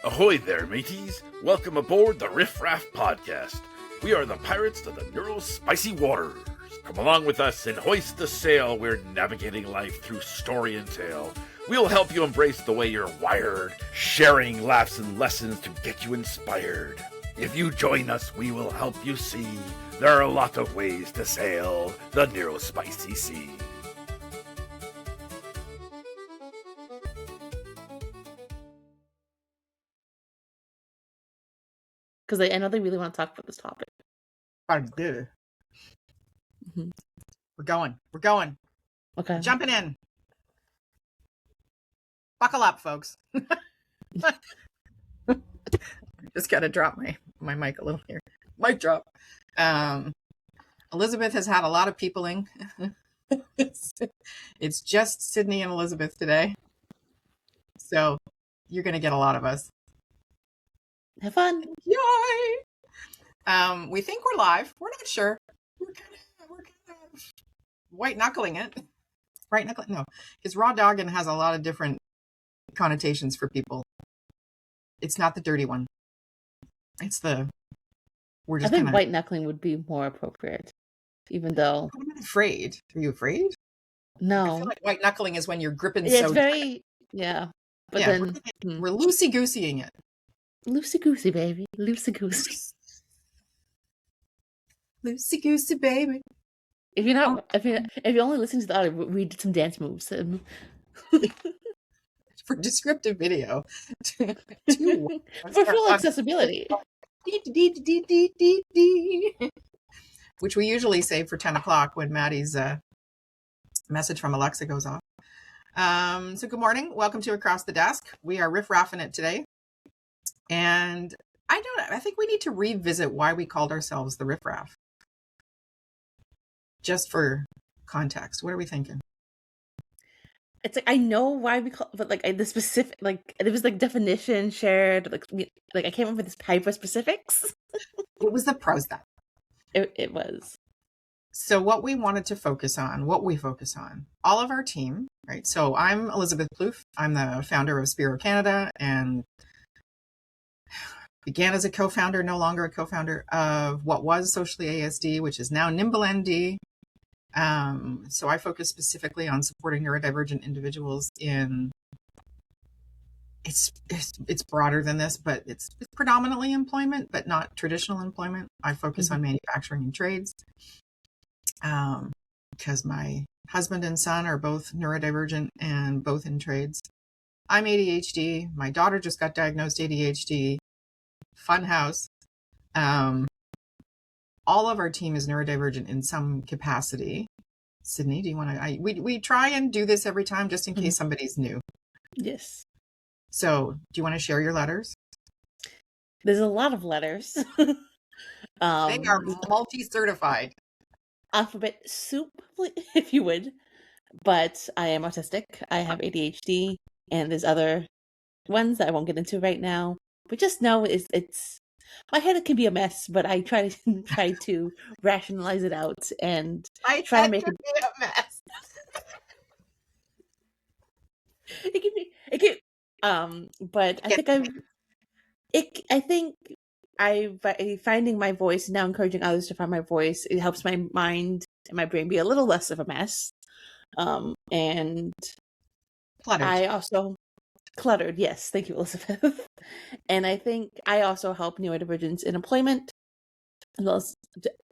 Ahoy there, mateys! Welcome aboard the Riff, Raff podcast. We are the pirates of the spicy waters. Come along with us and hoist the sail. We're navigating life through story and tale. We'll help you embrace the way you're wired, sharing laughs and lessons to get you inspired. If you join us, we will help you see there are a lot of ways to sail the neurospicy sea. Because I know they really want to talk about this topic. I do. Mm-hmm. We're going. Okay. Jumping in. Buckle up, folks. Just got to drop my mic a little here. Mic drop. Elizabeth has had a lot of peopling. It's just Sydney and Elizabeth today. So you're going to get a lot of us. Have fun. Yay! We think we're live. We're not sure. We're kind of white knuckling it. Right knuckling? No, because raw dogging has a lot of different connotations for people. It's not the dirty one. It's the we're just. I think white knuckling would be more appropriate, even though I'm not afraid. Are you afraid? No. I feel like white knuckling is when you're gripping. Yeah, it's very But yeah, then we're loosey goosying it. Loosey goosey, baby. Loosey goosey. Loosey goosey, baby. If you only listen to the audio, we did some dance moves. For descriptive video. For full accessibility. Which we usually say for 10 o'clock when Maddie's message from Alexa goes off. So good morning. Welcome to Across the Desk. We are riff-raffing it today. And I think we need to revisit why we called ourselves the Riff Raff. Just for context, what are we thinking? It's like I know why we call, but like the specific, like it was like definition shared, like I can't remember this hyper specifics. It was the Prozac. It was. So what we wanted to focus on, all of our team, right? So I'm Elizabeth Plouffe. I'm the founder of Spiro Canada and began as a co-founder, no longer a co-founder of what was Socially ASD, which is now Nimble ND. So I focus specifically on supporting neurodivergent individuals in, it's broader than this, but it's predominantly employment, but not traditional employment. I focus on manufacturing and trades, because my husband and son are both neurodivergent and both in trades. I'm ADHD. My daughter just got diagnosed ADHD. Fun house. All of our team is neurodivergent in some capacity. Sydney, do you want to? We try and do this every time just in case somebody's new. Yes. So, do you want to share your letters? There's a lot of letters. They are multi-certified. Alphabet soup, if you would. But I am autistic. I have ADHD, and there's other ones that I won't get into right now. But just know it's my head can be a mess, but I try to rationalize it out and try to make it be a mess. It can but I think by finding my voice now, encouraging others to find my voice, it helps my mind and my brain be a little less of a mess. And Cluttered. I also cluttered. Yes. Thank you, Elizabeth. And I think I also help neurodivergence in employment, as well as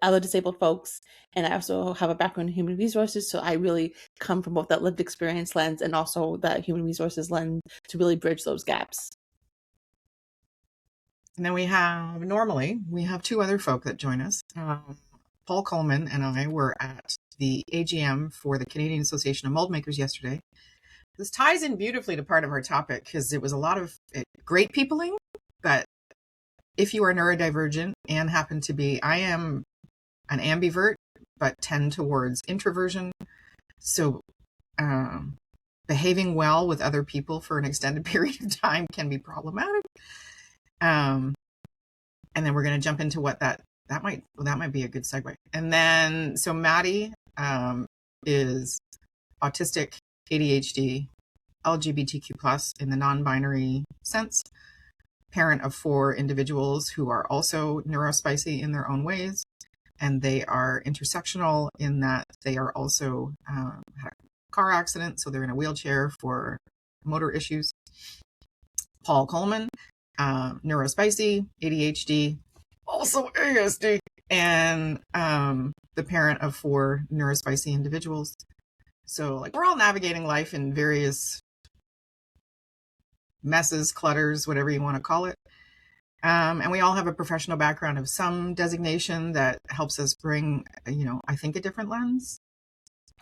other disabled folks. And I also have a background in human resources. So I really come from both that lived experience lens and also that human resources lens to really bridge those gaps. And then we have two other folk that join us. Paul Coleman and I were at the AGM for the Canadian Association of Mold Makers yesterday. This ties in beautifully to part of our topic because it was a lot of great peopling, but if you are neurodivergent and happen to be, I am an ambivert, but tend towards introversion. So behaving well with other people for an extended period of time can be problematic. And then we're going to jump into what that might be a good segue. And then, so Maddie is autistic, ADHD, LGBTQ+ in the non-binary sense. parent of 4 individuals who are also neurospicy in their own ways. And they are intersectional in that they are also had a car accident, so they're in a wheelchair for motor issues. Paul Coleman, neurospicy, ADHD, also ASD, and the parent of 4 neurospicy individuals. So like we're all navigating life in various messes, clutters, whatever you want to call it. And we all have a professional background of some designation that helps us bring, I think a different lens.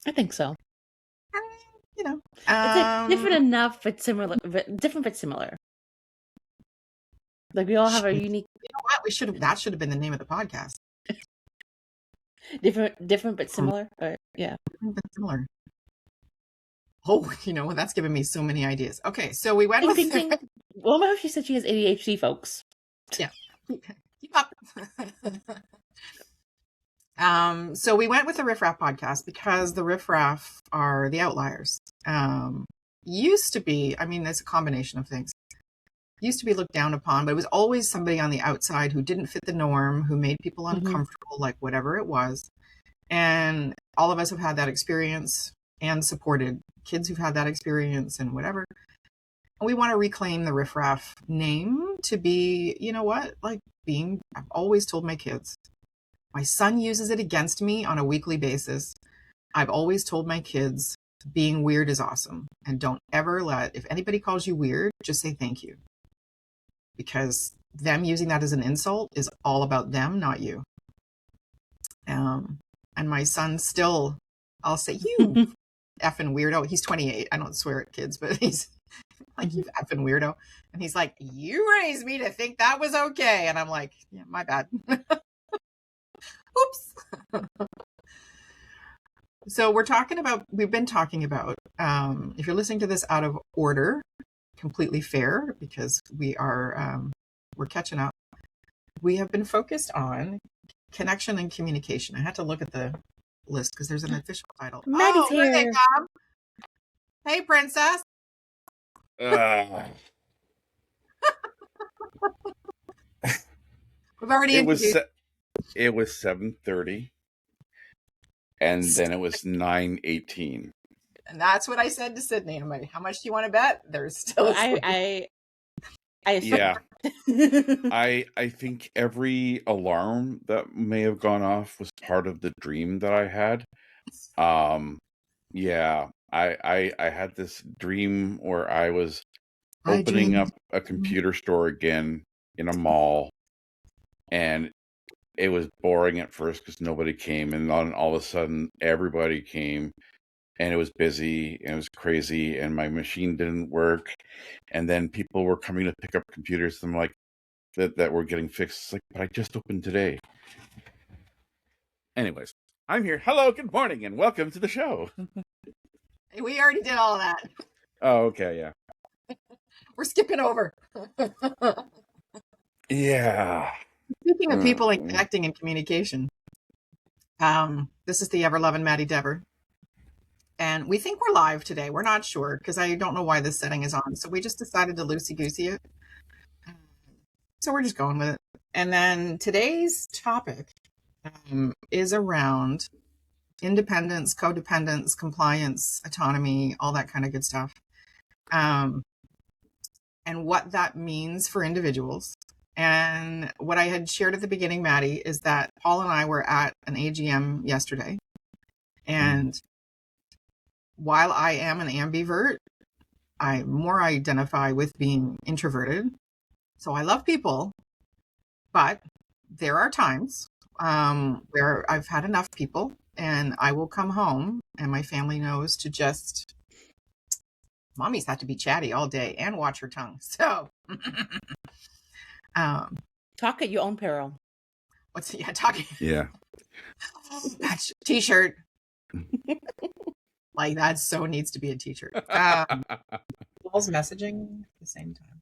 I think so. And, It's like different enough, but similar. Different, but similar. Like we all have our unique. You know what? That should have been the name of the podcast. Different, but similar. Yeah. Different but similar. Oh, that's given me so many ideas. Okay, so we went with. Well, my she said she has ADHD, folks. Yeah. Keep up. So we went with the Riff Raff podcast because the Riff Raff are the outliers. Used to be, it's a combination of things. Used to be looked down upon, but it was always somebody on the outside who didn't fit the norm, who made people uncomfortable, like whatever it was. And all of us have had that experience and supported kids who've had that experience and whatever. We want to reclaim the Riff Raff name to be, I've always told my kids, my son uses it against me on a weekly basis. I've always told my kids being weird is awesome. And don't ever if anybody calls you weird, just say thank you. Because them using that as an insult is all about them, not you. And my son still, I'll say, you effing weirdo. He's 28. I don't swear at kids, but he's like, you effing weirdo. And he's like, you raised me to think that was okay. And I'm like, yeah, my bad. Oops. So we've been talking about, if you're listening to this out of order, completely fair, because we're catching up. We have been focused on connection and communication. I had to look at the list because there's an official title. Maddie's here. Here they come. Hey, princess. We've already introduced. It was 7:30, and then it was 9:18. And that's what I said to Sydney. I'm like, how much do you want to bet? There's still. I yeah. I think every alarm that may have gone off was part of the dream that I had. Yeah, I had this dream where I was opening up a computer store again in a mall, and it was boring at first because nobody came, and then all of a sudden everybody came, and it was busy and it was crazy, and my machine didn't work, and then people were coming to pick up computers, and I'm like, that were getting fixed. It's like, but I just opened today. Anyways, I'm here. Hello, good morning, and welcome to the show. We already did all of that. Oh, okay, yeah. We're skipping over. Yeah. Speaking of people and connecting and communication, this is the ever-loving Maddie Dever. And we think we're live today. We're not sure because I don't know why this setting is on. So we just decided to loosey-goosey it. So we're just going with it. And then today's topic is around independence, codependence, compliance, autonomy, all that kind of good stuff. And what that means for individuals. And what I had shared at the beginning, Maddie, is that Paul and I were at an AGM yesterday. And while I am an ambivert, I more identify with being introverted. So I love people, but there are times where I've had enough people and I will come home and my family knows to just, mommy's had to be chatty all day and watch her tongue. So talk at your own peril. Talking. Yeah. That's t-shirt. Like that so needs to be a t-shirt. Paul's messaging at the same time.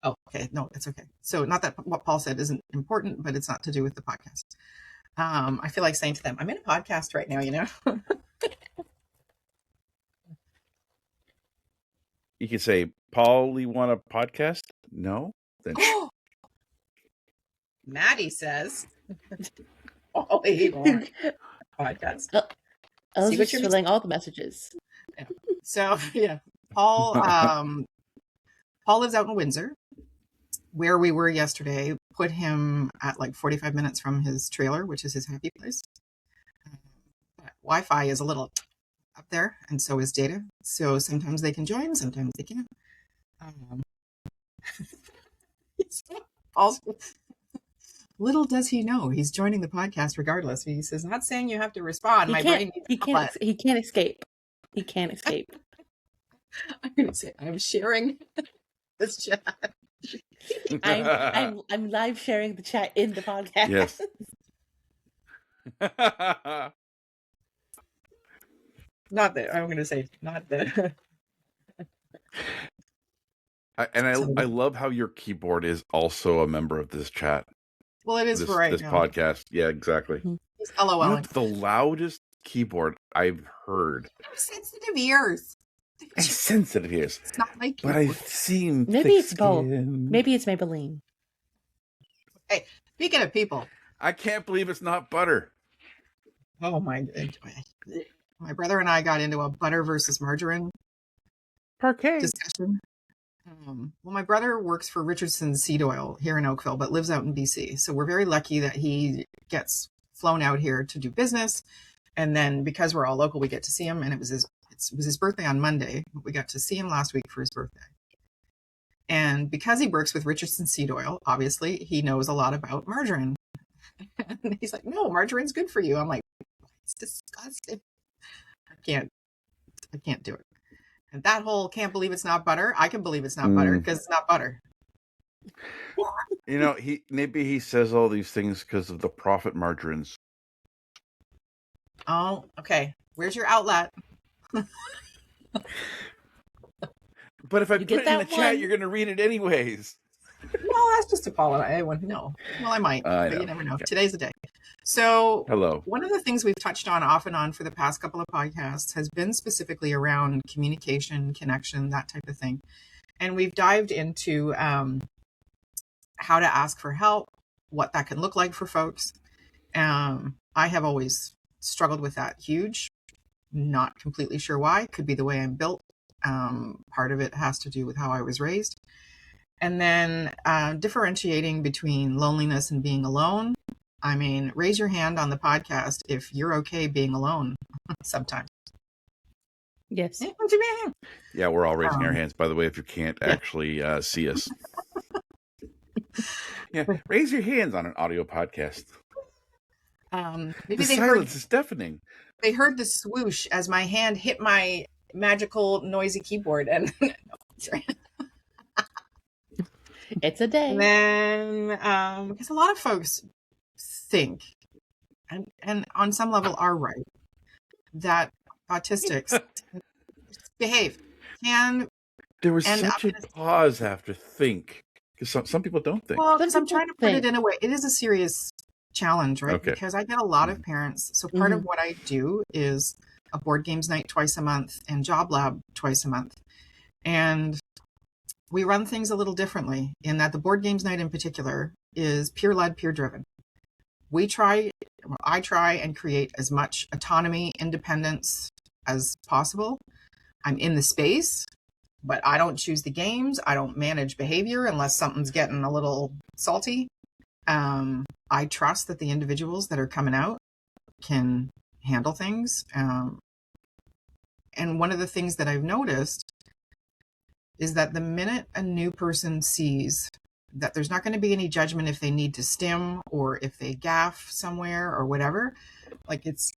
Oh, okay. No, it's okay. So not that what Paul said isn't important, but it's not to do with the podcast. I feel like saying to them, I'm in a podcast right now, You can say, Paul, you want a podcast? No? Then Maddie says, "Oh, he wants a podcast." I was See what just you're filling all the messages. Yeah. So yeah, Paul. Paul lives out in Windsor, where we were yesterday. Put him at like 45 minutes from his trailer, which is his happy place. But Wi-Fi is a little up there, and so is data. So sometimes they can join, sometimes they can't. Paul's, little does he know he's joining the podcast regardless. He says, "Not saying you have to respond. He My can't. brain needs He can't. outlet." He can't escape. He can't escape. I'm going to say I'm sharing this chat. I'm live sharing the chat in the podcast. Yes. Not that I'm going to say not that. I love how your keyboard is also a member of this chat. Well, it is This, for right this now. podcast. Yeah, exactly. He's LOL. You have the loudest keyboard I've heard. Sensitive ears. And sensitive ears. It's not my But keyboard. I've seen Maybe thick it's both. skin. Maybe it's Maybelline. Hey, speaking of people. I can't believe it's not butter. Oh my god. My brother and I got into a butter versus margarine Parquet. discussion. Well, my brother works for Richardson Seed Oil here in Oakville, but lives out in BC. So we're very lucky that he gets flown out here to do business. And then because we're all local, we get to see him. And it was his birthday on Monday. But we got to see him last week for his birthday. And because he works with Richardson Seed Oil, obviously he knows a lot about margarine. And he's like, "No, margarine's good for you." I'm like, "It's disgusting. I can't do it." And that whole can't believe it's not butter. I can believe it's not butter because it's not butter. You know, maybe he says all these things because of the profit margarines. Oh, okay. Where's your outlet? But if I You put get it in the that chat, one? you're going to read it anyways. No, that's just to follow anyone. No. Well, I might, but you never know. Okay. Today's the day. So Hello. one of the things we've touched on off and on for the past couple of podcasts has been specifically around communication, connection, that type of thing. And we've dived into how to ask for help, what that can look like for folks. I have always struggled with that huge. Not completely sure why. Could be the way I'm built. Part of it has to do with how I was raised. And then differentiating between loneliness and being alone. I mean, raise your hand on the podcast if you're okay being alone sometimes. Yes. Yeah, we're all raising our hands, by the way, if you can't actually see us. Yeah, raise your hands on an audio podcast. Maybe The they silence is deafening. They heard the swoosh as my hand hit my magical noisy keyboard, and It's a day. and then because a lot of folks think, and on some level are right, that autistics behave. And There was such a pause after think, because some people don't think. well, because I'm trying to put it in a way. It is a serious challenge, right? Okay. Because I get a lot of parents. So part of what I do is a board games night twice a month and job lab twice a month. And we run things a little differently in that the board games night in particular is peer-led, peer-driven. I try and create as much autonomy, independence as possible. I'm in the space, but I don't choose the games. I don't manage behavior unless something's getting a little salty. I trust that the individuals that are coming out can handle things. And one of the things that I've noticed is that the minute a new person sees that there's not going to be any judgment if they need to stim or if they gaff somewhere or whatever, like it's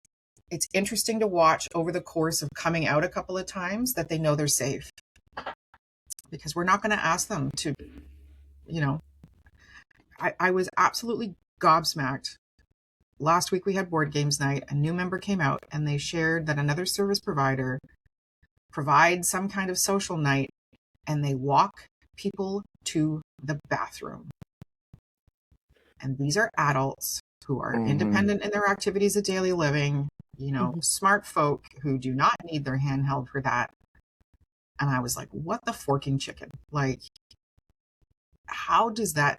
interesting to watch over the course of coming out a couple of times that they know they're safe. Because we're not going to ask them to, I was absolutely gobsmacked. Last week we had board games night. A new member came out and they shared that another service provider provides some kind of social night and they walk people to the bathroom. And these are adults who are independent in their activities of daily living, smart folk who do not need their hand held for that. And I was like, what the forking chicken? Like, how does that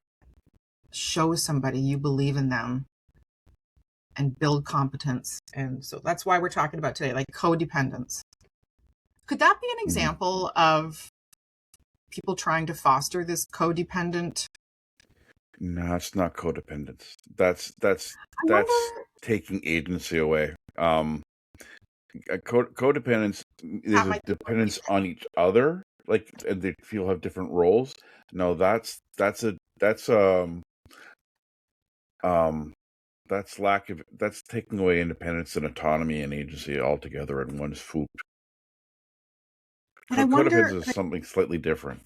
show somebody you believe in them and build competence? And so that's why we're talking about today, like codependence. Could that be an example of people trying to foster this codependent? No, it's not codependence. That's I wonder, taking agency away. Codependence is that a might be what dependence on each other, like, and they feel have different roles. No, that's that's taking away independence and autonomy and agency altogether in one swoop. but I wonder, Codependence is something slightly different.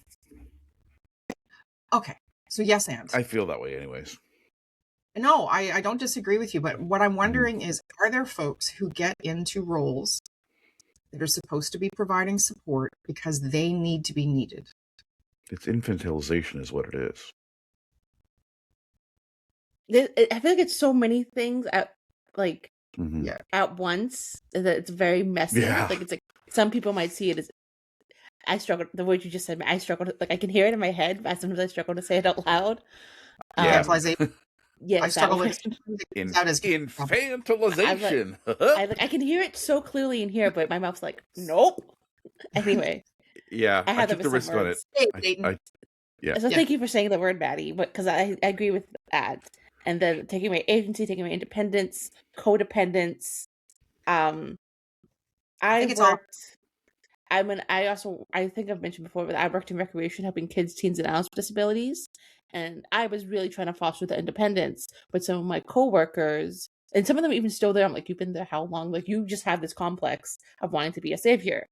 okay, so yes, and. I feel that way anyways. No, I don't disagree with you, but what I'm wondering is, are there folks who get into roles that are supposed to be providing support because they need to be needed? It's infantilization is what it is. I feel like it's so many things at Yeah. at once that it's very messy. Yeah. Like, it's like some people might see it as, I struggle. The word you just said, I struggle. Like, I can hear it in my head, but sometimes I struggle to say it out loud. Yeah. Yes, I struggle with infantilization. I can hear it so clearly in here, but my mouth's like, nope. Anyway, Yeah, I have took the risk on it. Yeah. So thank you for saying the word Maddie, but because I agree with that. And then taking my agency, taking my independence, codependence. I think I've mentioned before, but I worked in recreation helping kids, teens, and adults with disabilities. And I was really trying to foster the independence. But some of my coworkers, and some of them even still there, I'm like, you've been there how long? Like, you just have this complex of wanting to be a savior.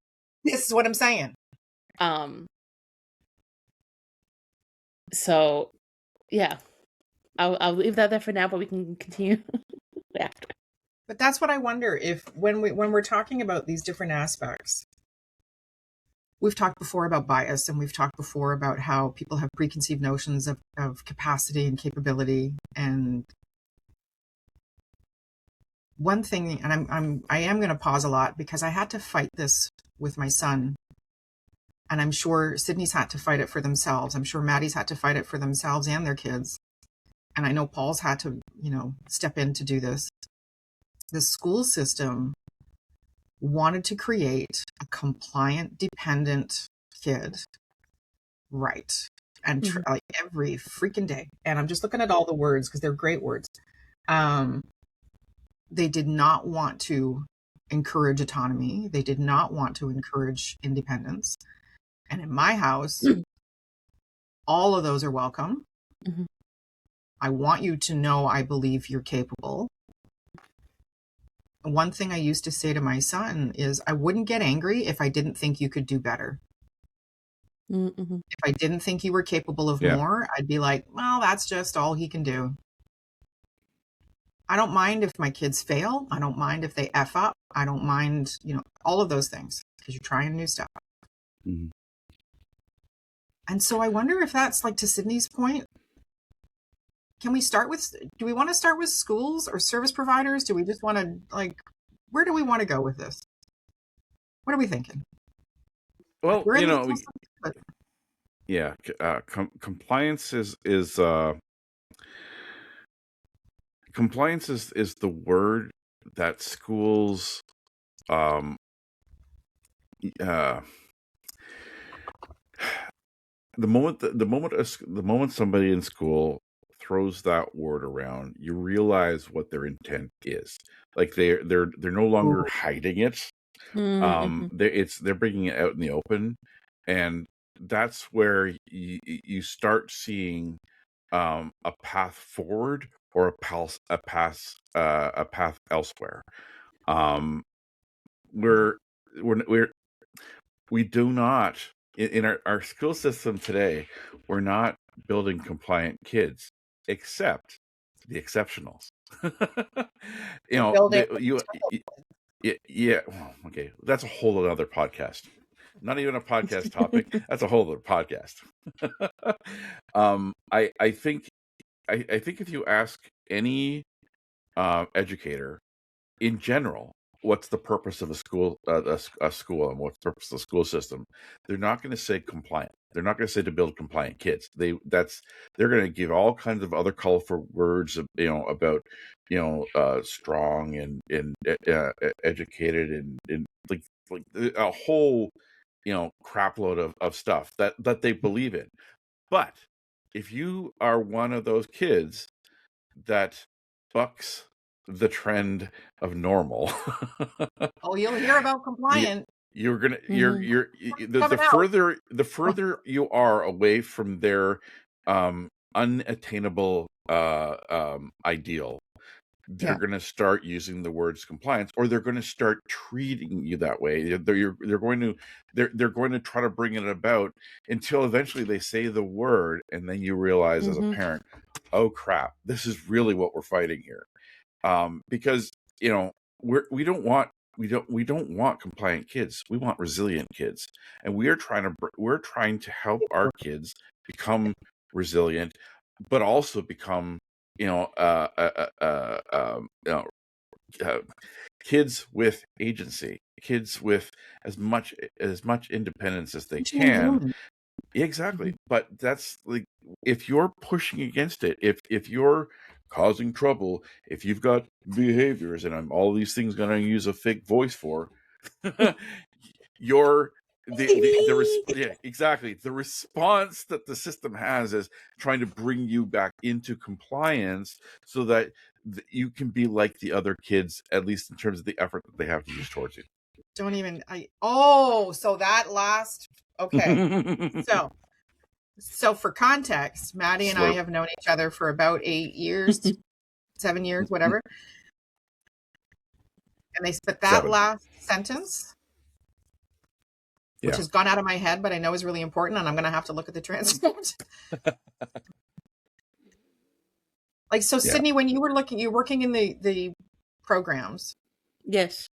This is what I'm saying. So, yeah. I'll leave that there for now, but we can continue after. But that's what I wonder, if when we're talking about these different aspects, we've talked before about bias, and we've talked before about how people have preconceived notions of capacity and capability. And one thing, and I am going to pause a lot because I had to fight this with my son, and I'm sure Sydney's had to fight it for themselves. I'm sure Maddie's had to fight it for themselves and their kids. And I know Paul's had to, step in to do this. The school system wanted to create a compliant, dependent kid. Right. And like every freaking day. And I'm just looking at all the words because they're great words. They did not want to encourage autonomy. They did not want to encourage independence. And in my house, all of those are welcome. Mm-hmm. I want you to know I believe you're capable. One thing I used to say to my son is, I wouldn't get angry if I didn't think you could do better. Mm-hmm. If I didn't think you were capable of more, I'd be like, well, that's just all he can do. I don't mind if my kids fail. I don't mind if they F up. I don't mind, all of those things, because you're trying new stuff. Mm-hmm. And so I wonder if that's, like, to Sydney's point, do we want to start with schools or service providers? Do we just want to, where do we want to go with this? What are we thinking? Well, compliance is compliance is the word that schools, the moment somebody in school throws that word around, you realize what their intent is. Like, they're no longer hiding it. They're bringing it out in the open, and that's where you start seeing a path forward or a path elsewhere. We do not, in our school system today, we're not building compliant kids, except the exceptionals. Okay, that's a whole other podcast. Not even a podcast topic. That's a whole other podcast. I think if you ask any educator in general, what's the purpose of a school, a school, and what's the purpose of the school system, they're not going to say compliant. They're not going to say to build compliant kids. They're going to give all kinds of other colorful words, about strong and educated and like a whole crapload of stuff that they believe in. But if you are one of those kids that bucks the trend of normal, Oh, you'll hear about compliant. you're gonna Mhm. the further you are away from their unattainable ideal, they're Yeah. going to start using the words compliance, or they're going to start treating you that way. They're going to try to bring it about until eventually they say the word, and then you realize as a Mhm. parent, oh crap, this is really what we're fighting here. Because we don't want compliant kids. We want resilient kids, and we're trying to help our kids become resilient, but also become kids with agency, kids with as much independence as they can. Exactly. But that's like, if you're pushing against it, if you're causing trouble, if you've got behaviors, and I'm all these things going to use a fake voice for, you're exactly, the response that the system has is trying to bring you back into compliance so that you can be like the other kids, at least in terms of the effort that they have to use towards you. So that last, okay. So for context, Maddie and I have known each other for about 8 years, 7 years, whatever. And they spit that 7. last sentence, which has gone out of my head, but I know is really important, and I'm going to have to look at the transcript. Like, so Sydney, when you were working in the programs. Yes.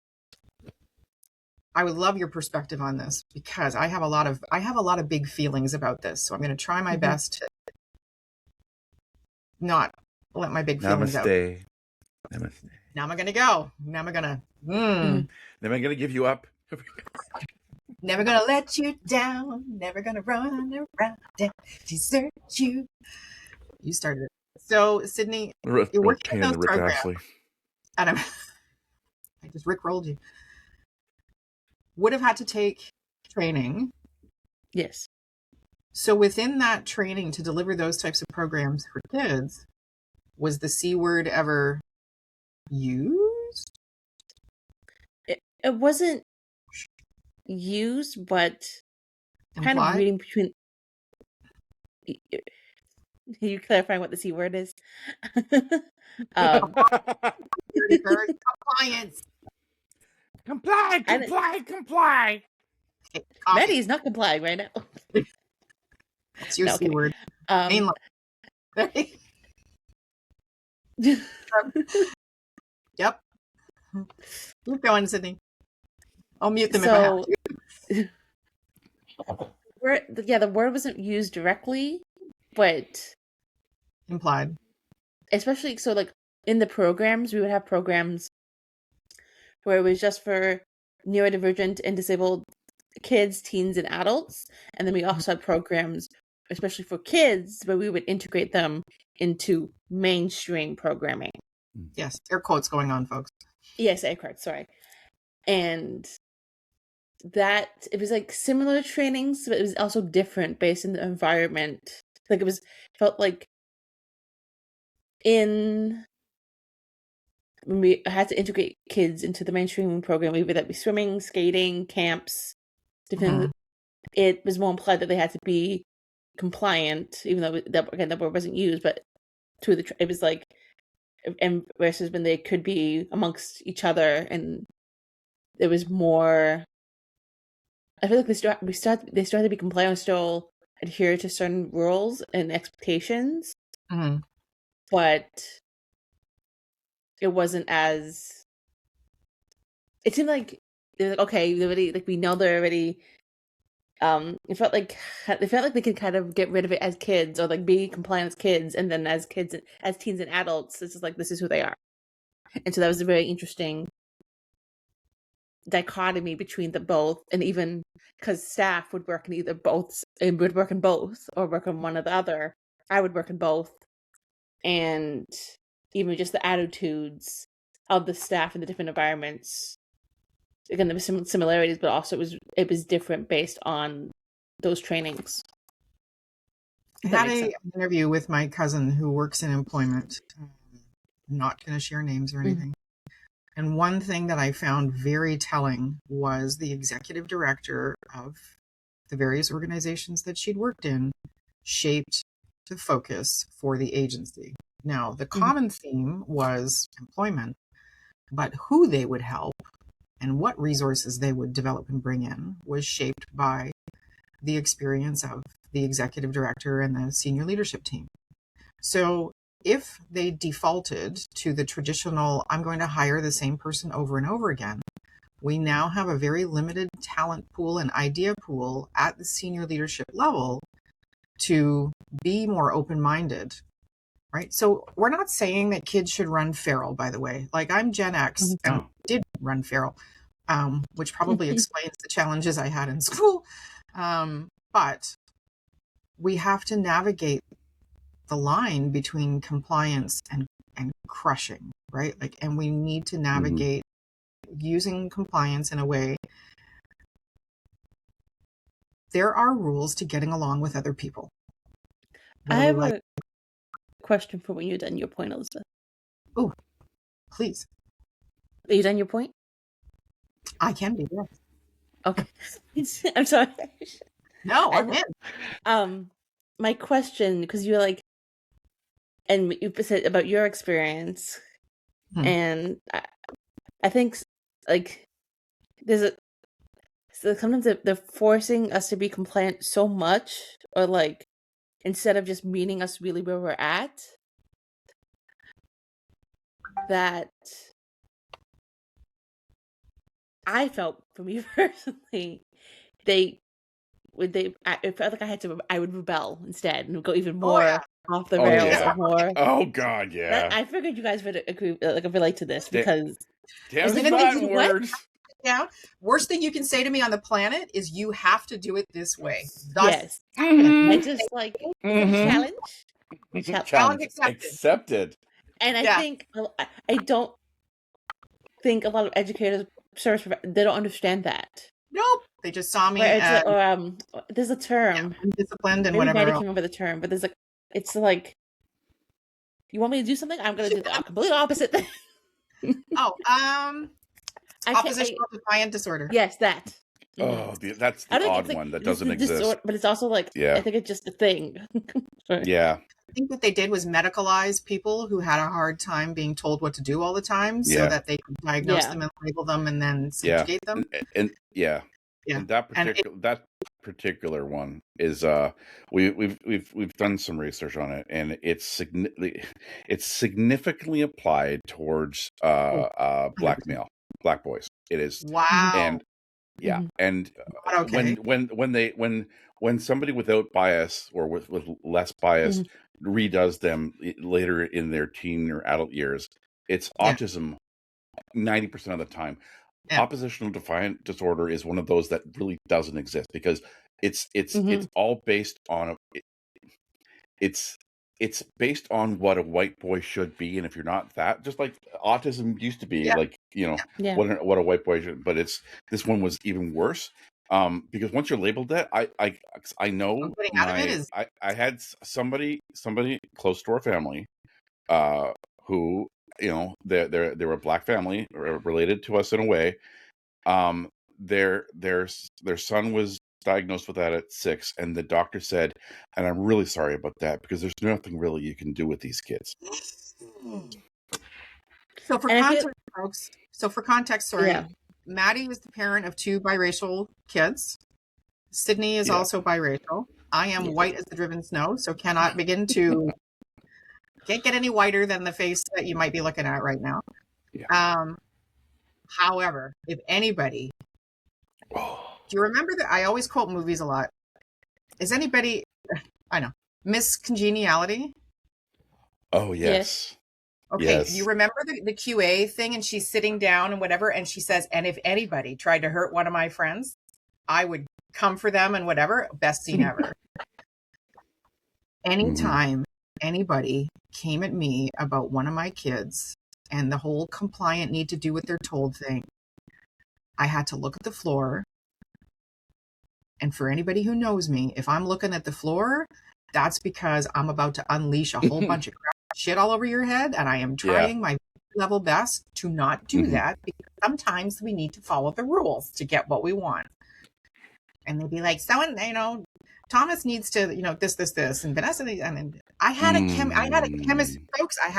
I would love your perspective on this, because I have a lot of big feelings about this. So I'm going to try my best to not let my big feelings out. Namaste. Now am I going to go? Now am I going to? Am I going to give you up? Never going to let you down. Never going to run around and desert you. You started it. So Sydney, you're working in those programs, and I just rickrolled you. Would have had to take training. Yes. So within that training to deliver those types of programs for kids, was the C word ever used? It wasn't used, but kind of reading between. Can you clarify what the C word is? Compliance. Comply. Okay, Maddie's not complying right now. It's your C word. Yep. Keep going, Sydney. I'll mute them if I have to. The word wasn't used directly, but implied. Especially so, like in the programs, we would have programs where it was just for neurodivergent and disabled kids, teens, and adults, and then we also had programs, especially for kids, where we would integrate them into mainstream programming. Yes, air quotes going on, folks. Yes, air quotes. Sorry, and that it was like similar trainings, but it was also different based on the environment. Like felt like when we had to integrate kids into the mainstream program, either that be swimming, skating, camps, different. It was more implied that they had to be compliant, even though that word wasn't used. But it was like, and versus when they could be amongst each other, and there was more. I feel like they started to be compliant, still adhere to certain rules and expectations, but it wasn't as. It seemed like they're like, okay, we know they're already. It felt like they could kind of get rid of it as kids, or like be compliant as kids, and then as teens and adults, it's just like this is who they are, and so that was a very interesting dichotomy between the both, and even because staff would work in either both, it would work in both or work on one or the other. I would work in both, and even just the attitudes of the staff in the different environments. Again, there were some similarities, but also it was different based on those trainings. I had an interview with my cousin who works in employment. I'm not going to share names or anything. And one thing that I found very telling was the executive director of the various organizations that she'd worked in shaped the focus for the agency. Now, the common theme was employment, but who they would help and what resources they would develop and bring in was shaped by the experience of the executive director and the senior leadership team. So if they defaulted to the traditional, I'm going to hire the same person over and over again, we now have a very limited talent pool and idea pool at the senior leadership level to be more open-minded, right? So we're not saying that kids should run feral, by the way. Like, I'm Gen X and did run feral, which probably explains the challenges I had in school. But we have to navigate the line between compliance and crushing, right? Like, and we need to navigate using compliance in a way. There are rules to getting along with other people. I have a question for when you're done your point, Elizabeth. Oh, please. Are you done your point? I can be, yes. Okay. I'm sorry. No, I'm in. My question, because you're like, and you said about your experience, and I think like there's so sometimes they're forcing us to be compliant so much, or like instead of just meeting us really where we're at, that I felt, for me personally, I felt like I would rebel instead and go even more off the rails or more. Oh God, yeah. I figured you guys would agree, like relate to this because words. Yeah. Worst thing you can say to me on the planet is you have to do it this way. Yes. I just like challenge accepted. And I think I don't think a lot of educators, they don't understand that. Nope. They just saw me. There's a term. Undisciplined and whatever. Maybe Maddie came up with a term, but it's like, you want me to do something? I'm going to do the complete opposite thing. Oppositional defiant disorder. Yes, that. Oh, that's the odd one that doesn't exist. Disorder, but it's also like, I think it's just a thing. Yeah. I think what they did was medicalize people who had a hard time being told what to do all the time so that they could diagnose them and label them and then subjugate them. And that particular one is we've done some research on it, and it's significantly applied towards black boys. It is. Wow. And and when somebody without bias or with less bias redoes them later in their teen or adult years, it's autism 90% of the time. Oppositional defiant disorder is one of those that really doesn't exist because it's all based on it's based on what a white boy should be, and if you're not that, just like autism used to be, like what a white boy should. But this one was even worse because once you're labeled that, I know I had somebody close to our family who, they're a black family related to us in a way. Their son was diagnosed with that at 6, and the doctor said, and I'm really sorry about that because there's nothing really you can do with these kids. So for context, Maddie was the parent of 2 biracial kids. Sydney is also biracial. I am white as the driven snow, so can't get any whiter than the face that you might be looking at right now. However, if anybody, do you remember that? I always quote movies a lot. Is anybody, I know, Miss Congeniality? Oh, yes. Okay, Yes. you remember the QA thing, and she's sitting down and whatever, and she says, and if anybody tried to hurt one of my friends, I would come for them and whatever. Best scene ever. Anytime anybody came at me about one of my kids and the whole compliant need to do what they're told thing, I had to look at the floor. And for anybody who knows me, if I'm looking at the floor, that's because I'm about to unleash a whole bunch of crap shit all over your head. And I am trying my level best to not do that, because sometimes we need to follow the rules to get what we want. And they'd be like, Thomas needs to, this, and Vanessa, and I had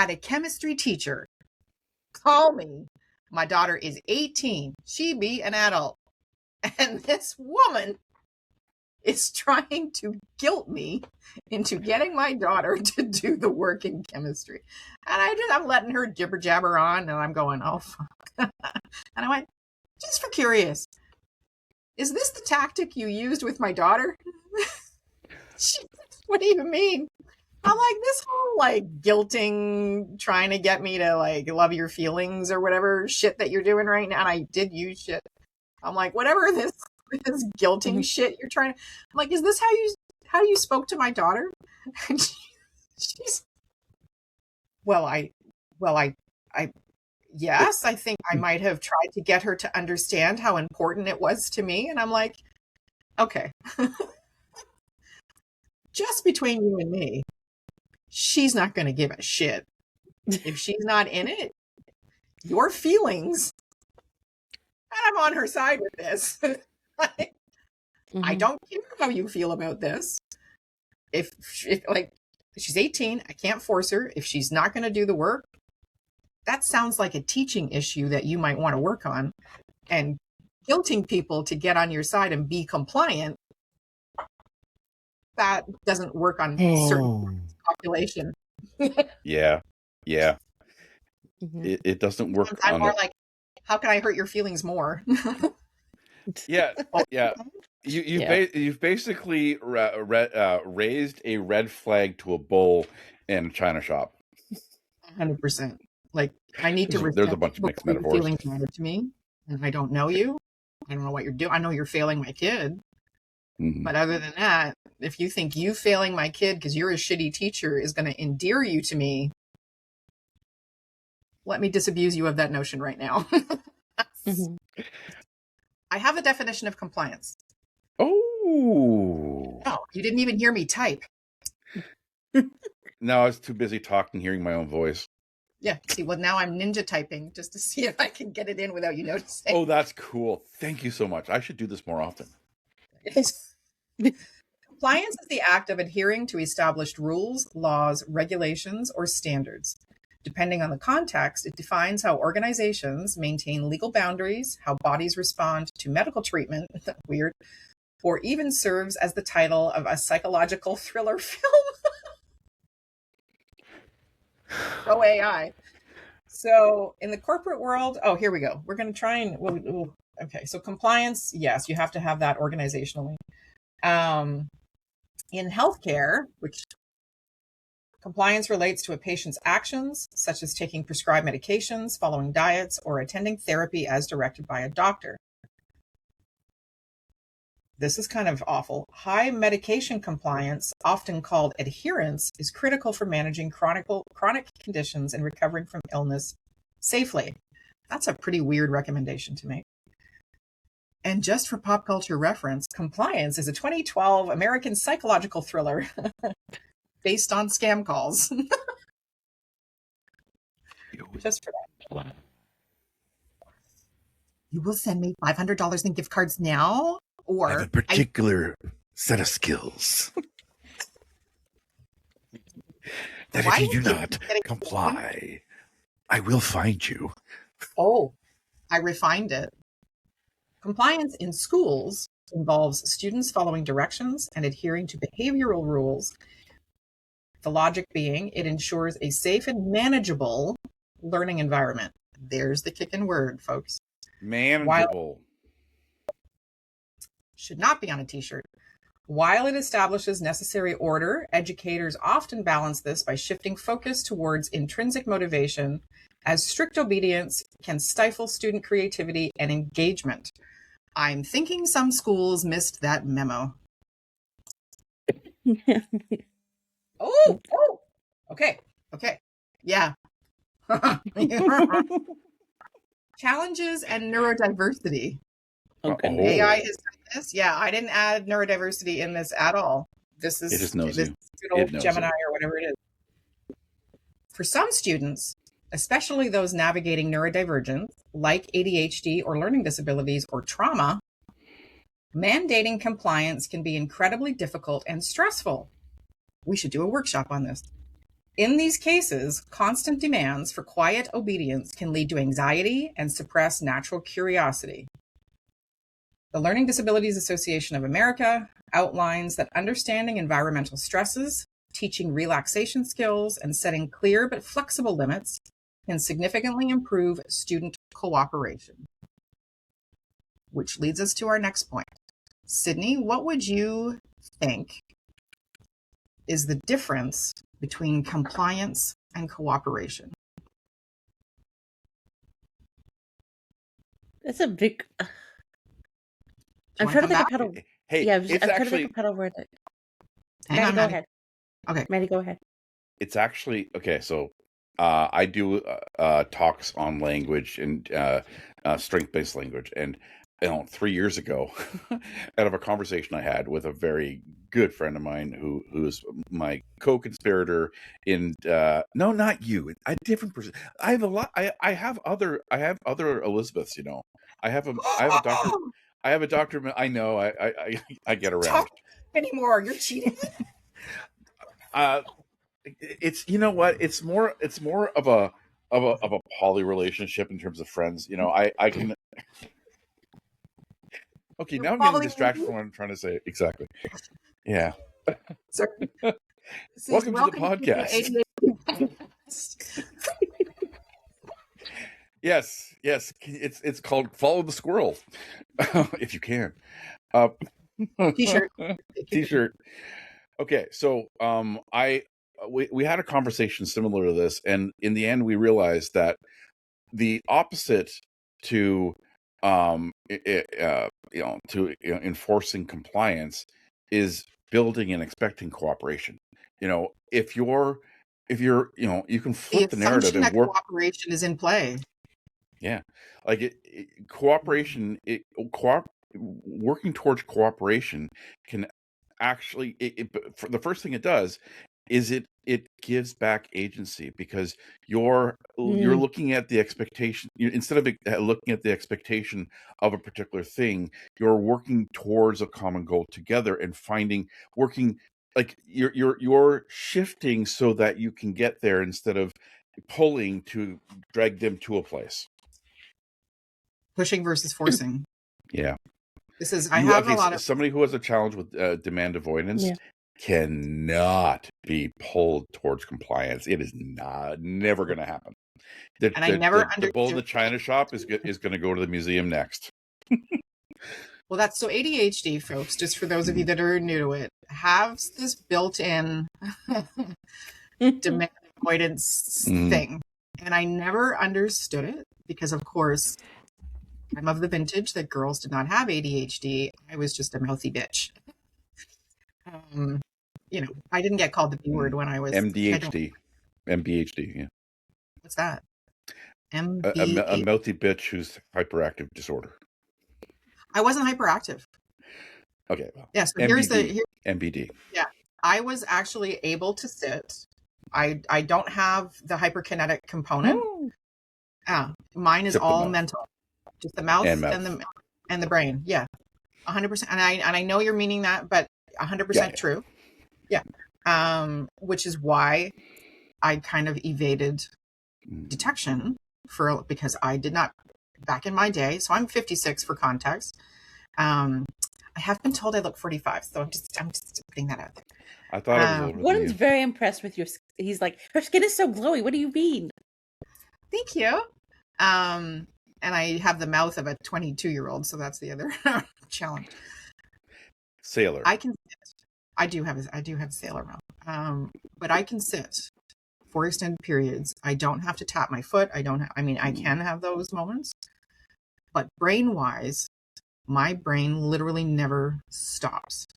a chemistry teacher call me. My daughter is 18. She be an adult. And this woman is trying to guilt me into getting my daughter to do the work in chemistry. And I'm letting her jibber jabber on, and I'm going, oh, fuck. And I went, just for curious, is this the tactic you used with my daughter? What do you mean? I'm like, this whole guilting, trying to get me to love your feelings or whatever shit that you're doing right now. And I did use shit. I'm like, whatever this guilting shit you're trying to, I'm like, is this how you spoke to my daughter? And she's, yes, I think I might have tried to get her to understand how important it was to me. And I'm like, okay, just between you and me, she's not going to give a shit. If she's not in it, your feelings, and I'm on her side with this. I don't care how you feel about this. If she's 18, I can't force her. If she's not going to do the work, that sounds like a teaching issue that you might want to work on. And guilting people to get on your side and be compliant, that doesn't work on certain population. Yeah. It doesn't work. I'm more like, how can I hurt your feelings more? Yeah. You've basically raised a red flag to a bull in a china shop. 100%. I need to respect. There's a bunch of mixed metaphors. Feelings matter to me, and I don't know you. I don't know what you're doing. I know you're failing my kid, but other than that, if you think you failing my kid because you're a shitty teacher is going to endear you to me, let me disabuse you of that notion right now. I have a definition of compliance. Oh, you didn't even hear me type. No, I was too busy talking, hearing my own voice. Yeah, see, well, now I'm ninja typing just to see if I can get it in without you noticing. Oh, that's cool. Thank you so much. I should do this more often. Compliance is the act of adhering to established rules, laws, regulations, or standards. Depending on the context, it defines how organizations maintain legal boundaries, how bodies respond to medical treatment, weird, or even serves as the title of a psychological thriller film. Go AI. So in the corporate world, here we go. We're going to try and, okay. So compliance, yes, you have to have that organizationally. In healthcare, which compliance relates to a patient's actions, such as taking prescribed medications, following diets, or attending therapy as directed by a doctor. This is kind of awful. High medication compliance, often called adherence, is critical for managing chronic conditions and recovering from illness safely. That's a pretty weird recommendation to make. And just for pop culture reference, Compliance is a 2012 American psychological thriller based on scam calls. Just for that. You will send me $500 in gift cards now? Or I have a particular set of skills that if you do not comply, I will find you. Oh, I refined it. Compliance in schools involves students following directions and adhering to behavioral rules. The logic being it ensures a safe and manageable learning environment. There's the kicking word, folks. Manageable. Should not be on a t-shirt. While it establishes necessary order, educators often balance this by shifting focus towards intrinsic motivation, as strict obedience can stifle student creativity and engagement. I'm thinking some schools missed that memo. Oh, okay. Yeah. Challenges and neurodiversity. Okay. AI has done this. Yeah, I didn't add neurodiversity in this at all. This is It just knows this you. good old It knows Gemini it. or whatever it is. For some students, especially those navigating neurodivergence, like ADHD or learning disabilities or trauma, mandating compliance can be incredibly difficult and stressful. We should do a workshop on this. In these cases, constant demands for quiet obedience can lead to anxiety and suppress natural curiosity. The Learning Disabilities Association of America outlines that understanding environmental stresses, teaching relaxation skills, and setting clear but flexible limits can significantly improve student cooperation. Which leads us to our next point. Sydney, what would you think is the difference between compliance and cooperation? That's a big. I'm wanna trying to come think of how to. Hey, Yeah, it's I'm trying to actually think of how to word it. Hang Maddie, on, go Maddie. ahead. Okay. Maddie, go ahead. it's actually okay. So I do talks on language and strength-based language, and 3 years ago, out of a conversation I had with a very good friend of mine who is my co-conspirator in no, not you, a different person. I have a lot. I have other Elizabeths. I have a doctor. I have a doctor. I know. I get around. Talk anymore. You're cheating. It's what it's more of a poly relationship in terms of friends. I can. Okay, now I'm getting distracted from what I'm trying to say. Exactly. Yeah. Sorry. Welcome to the podcast. Yes. It's called Follow the Squirrel, if you can. T-shirt. T-shirt. Okay, so we had a conversation similar to this, and in the end, we realized that the opposite to enforcing compliance is building and expecting cooperation. If you're you can flip the narrative and work. Cooperation is in play. Yeah, like cooperation. Working towards cooperation can actually. For the first thing it does is it gives back agency, because you're looking at the expectation instead of looking at the expectation of a particular thing. You're working towards a common goal together and working like you're shifting so that you can get there instead of pulling to drag them to a place. Pushing versus forcing. Yeah. This is somebody who has a challenge with demand avoidance. Yeah. Cannot be pulled towards compliance. It is never going to happen. The bull in the china shop is going to go to the museum next. Well, that's so ADHD, folks, just for those of you that are new to it, has this built-in demand avoidance thing. And I never understood it because, of course, I'm of the vintage that girls did not have ADHD. I was just a mouthy bitch. I didn't get called the B word when I was MDHD. MBHD, yeah. What's that? A mouthy bitch who's hyperactive disorder. I wasn't hyperactive. Okay. Well, yeah, so here's MBD. Yeah. I was actually able to sit. I don't have the hyperkinetic component. Mine is all mental. Just the mouth and the brain. Yeah. 100%. And I know you're meaning that, but 100% true. Yeah. Which is why I kind of evaded detection because I did not back in my day. So I'm 56 for context. I have been told I look 45, so I'm just putting that out there. I thought I was older. One's very impressed with your. He's like, her skin is so glowy. What do you mean? Thank you. And I have the mouth of a 22-year-old, so that's the other challenge. Sailor. I can sit. I do have a sailor mouth. But I can sit for extended periods. I don't have to tap my foot. I can have those moments. But brain-wise, my brain literally never stops.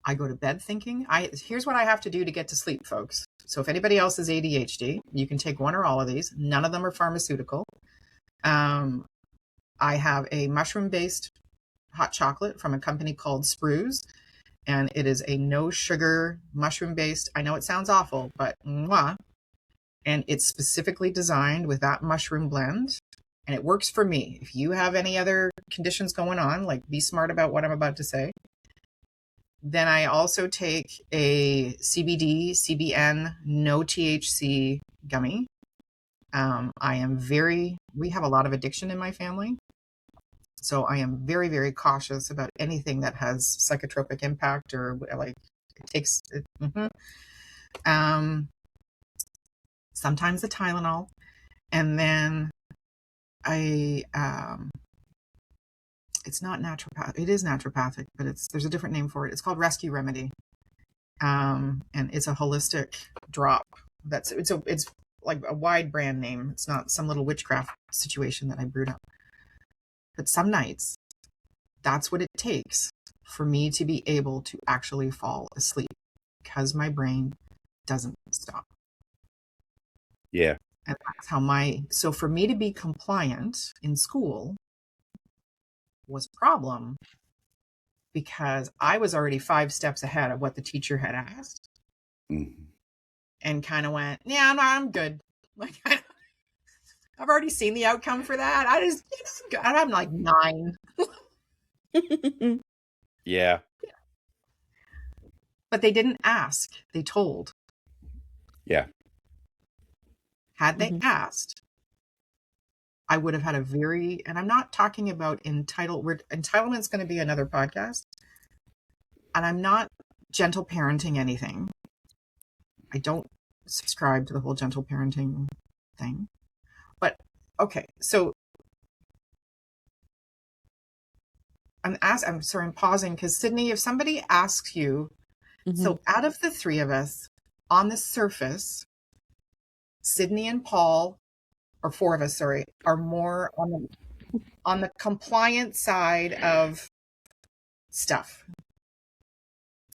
I go to bed thinking. Here's what I have to do to get to sleep, folks. So if anybody else has ADHD, you can take one or all of these. None of them are pharmaceutical. I have a mushroom-based hot chocolate from a company called Sprues, and it is a no sugar mushroom-based. I know it sounds awful, but mwah. And it's specifically designed with that mushroom blend, and it works for me. If you have any other conditions going on, like be smart about what I'm about to say. Then I also take a CBD, CBN, no THC gummy. We have a lot of addiction in my family. So I am very, very cautious about anything that has psychotropic impact or like it takes, sometimes the Tylenol. And then it's not naturopath. It is naturopathic, but there's a different name for it. It's called Rescue Remedy. And it's a holistic drop. It's like a wide brand name. It's not some little witchcraft situation that I brewed up. But some nights, that's what it takes for me to be able to actually fall asleep because my brain doesn't stop. Yeah. And that's how so for me to be compliant in school was a problem because I was already 5 steps ahead of what the teacher had asked and kind of went, yeah, I'm good. Like, I've already seen the outcome for that. I'm like 9. Yeah. But they didn't ask. They told. Yeah. Had they asked, I would have had and I'm not talking about entitlement's going to be another podcast. And I'm not gentle parenting anything. I don't subscribe to the whole gentle parenting thing. But okay, so I'm pausing because Sydney, if somebody asks you, so out of the 3 of us on the surface, Sydney and Paul, or 4 of us, sorry, are more on the compliant side of stuff.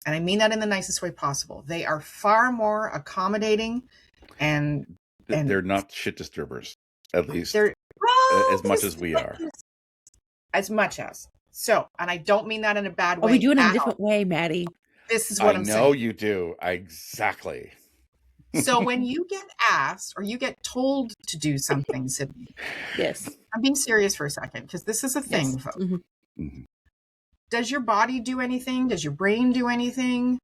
And I mean that in the nicest way possible. They are far more accommodating and they're not shit disturbers, at least as much as we are. As much as. So, and I don't mean that in a bad way. Oh, we do it in a different way, Maddie. This is what I'm saying. I know you do. Exactly. So when you get asked or you get told to do something, Sydney. Yes. I'm being serious for a second because this is a thing, yes. folks. Does your body do anything? Does your brain do anything?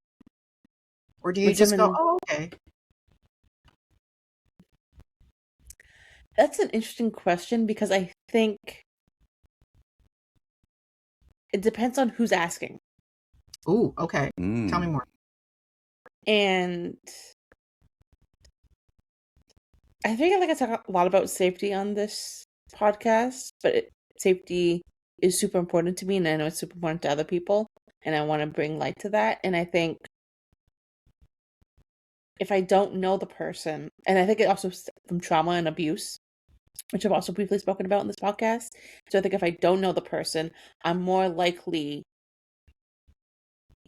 Or do you just go, oh, okay? That's an interesting question because I think it depends on who's asking. Ooh, okay. Tell me more. And I think I talk a lot about safety on this podcast, but safety is super important to me, and I know it's super important to other people, and I want to bring light to that. And I think if I don't know the person, and I think it also from trauma and abuse, which I've also briefly spoken about in this podcast. So I think if I don't know the person, I'm more likely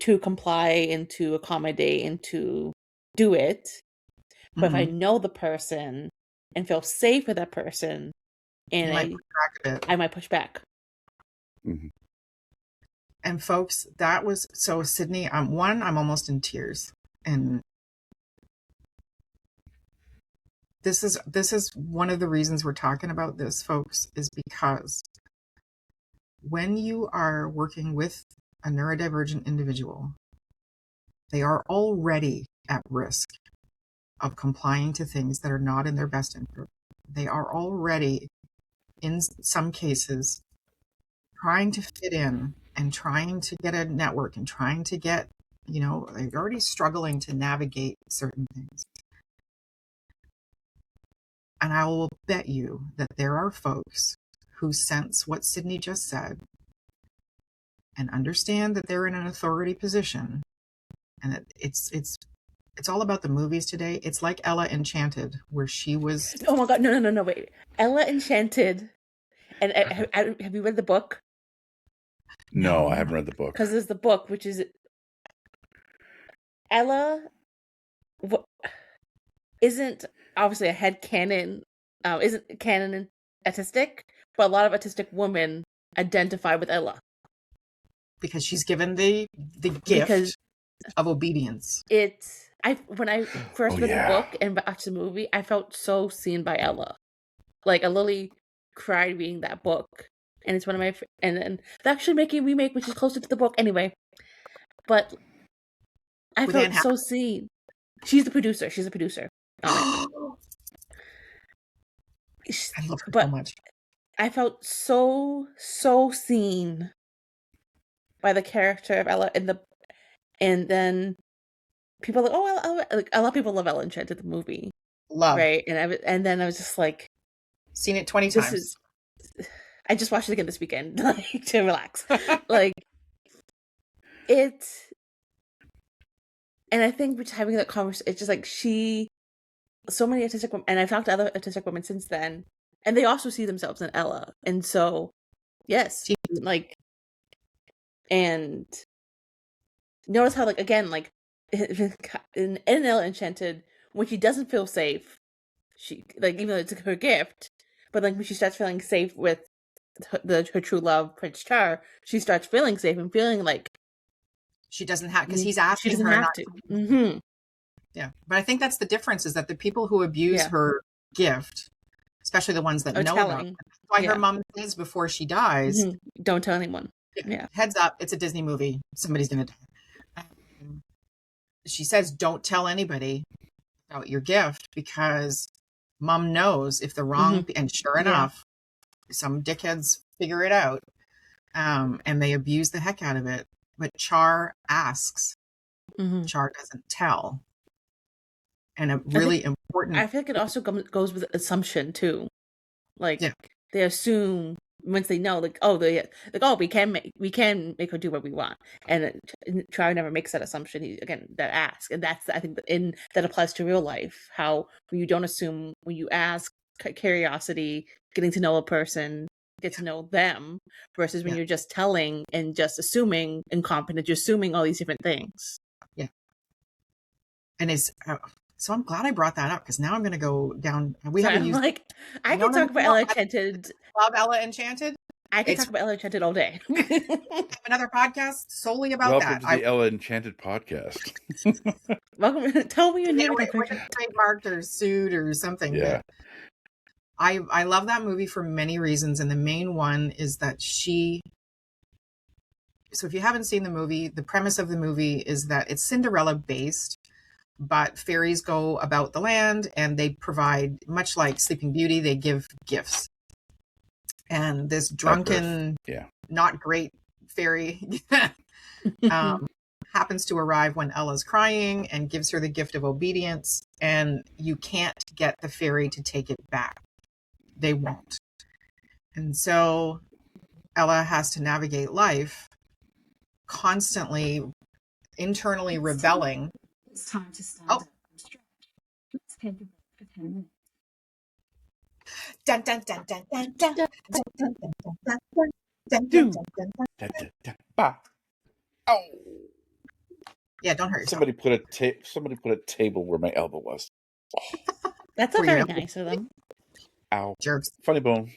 to comply and to accommodate and to do it. But if I know the person and feel safe with that person, and I might push back. And folks, that was so Sydney. I'm almost in tears, and this is one of the reasons we're talking about this, folks, is because when you are working with a neurodivergent individual, they are already at risk of complying to things that are not in their best interest. They are already, in some cases, trying to fit in and trying to get a network and trying to get, they're already struggling to navigate certain things. And I will bet you that there are folks who sense what Sydney just said and understand that they're in an authority position, and that it's all about the movies today. It's like Ella Enchanted, where she was. Oh my god, no, wait. Ella Enchanted. And have you read the book? No, I haven't read the book. Because there's the book, which is Ella isn't obviously a headcanon, isn't canon autistic, but a lot of autistic women identify with Ella. Because she's given the gift of obedience. When I first read the book and watched the movie, I felt so seen by Ella. Like, I literally cried reading that book. And it's one of my... And they're actually making a remake, which is closer to the book anyway. But I felt so seen. She's the producer. I love her so much. I felt so seen by the character of Ella and then people are like, oh, like, a lot of people love Ella Enchanted, the movie, right? And then I was just like, seen it 20 times. I just watched it again this weekend, like, to relax, like it. And I think we're having that conversation. It's just like so many autistic women, and I've talked to other autistic women since then, and they also see themselves in Ella, and so yes, like, and notice how, like, again, like in Ella Enchanted, when she doesn't feel safe, she, like, even though it's her gift, but like when she starts feeling safe with her true love, Prince Char, she starts feeling safe and feeling like she doesn't have, because he's asking she doesn't her have not to. Mm-hmm. Yeah, but I think that's the difference, is that the people who abuse her gift, especially the ones that know about it, that's why her mom says before she dies, don't tell anyone. Yeah. Heads up, it's a Disney movie. Somebody's going to die. She says, don't tell anybody about your gift, because mom knows if the wrong, and sure enough, some dickheads figure it out, and they abuse the heck out of it. But Char asks. Char doesn't tell. And a really important... I feel like it also goes with assumption too. Like, they assume once they know, like, we can make her do what we want, and Char never makes that assumption. That ask, and that's, I think, that applies to real life. How when you don't assume, when you ask, curiosity, getting to know a person, get to know them, versus when you're just telling and just assuming incompetent, you're assuming all these different things. Yeah, and it's. So I'm glad I brought that up, because now I'm going to go down. We haven't used. Like, I can talk about Ella Enchanted. Love Ella Enchanted. I can talk about Ella Enchanted all day. Have another podcast solely about that. Welcome to the Ella Enchanted podcast. Welcome. Tell me your name. We're trademarked or sued or something. Yeah. I love that movie for many reasons, and the main one is that so if you haven't seen the movie, the premise of the movie is that it's Cinderella based, but fairies go about the land and they provide, much like Sleeping Beauty, they give gifts. And this drunken, not great fairy happens to arrive when Ella's crying and gives her the gift of obedience, and you can't get the fairy to take it back. They won't. And so Ella has to navigate life constantly, internally rebelling. It's time to stand up and stretch. Let's take a break for 10 minutes. Dun, dun, dun, dun, dun, dun, dun, dun, dun, dun, dun, dun, dun, dun. Oh. Yeah, don't hurt yourself. Somebody put a table where my elbow was. Oh. That's not very nice of them. Ow. Jerks. Funny bone.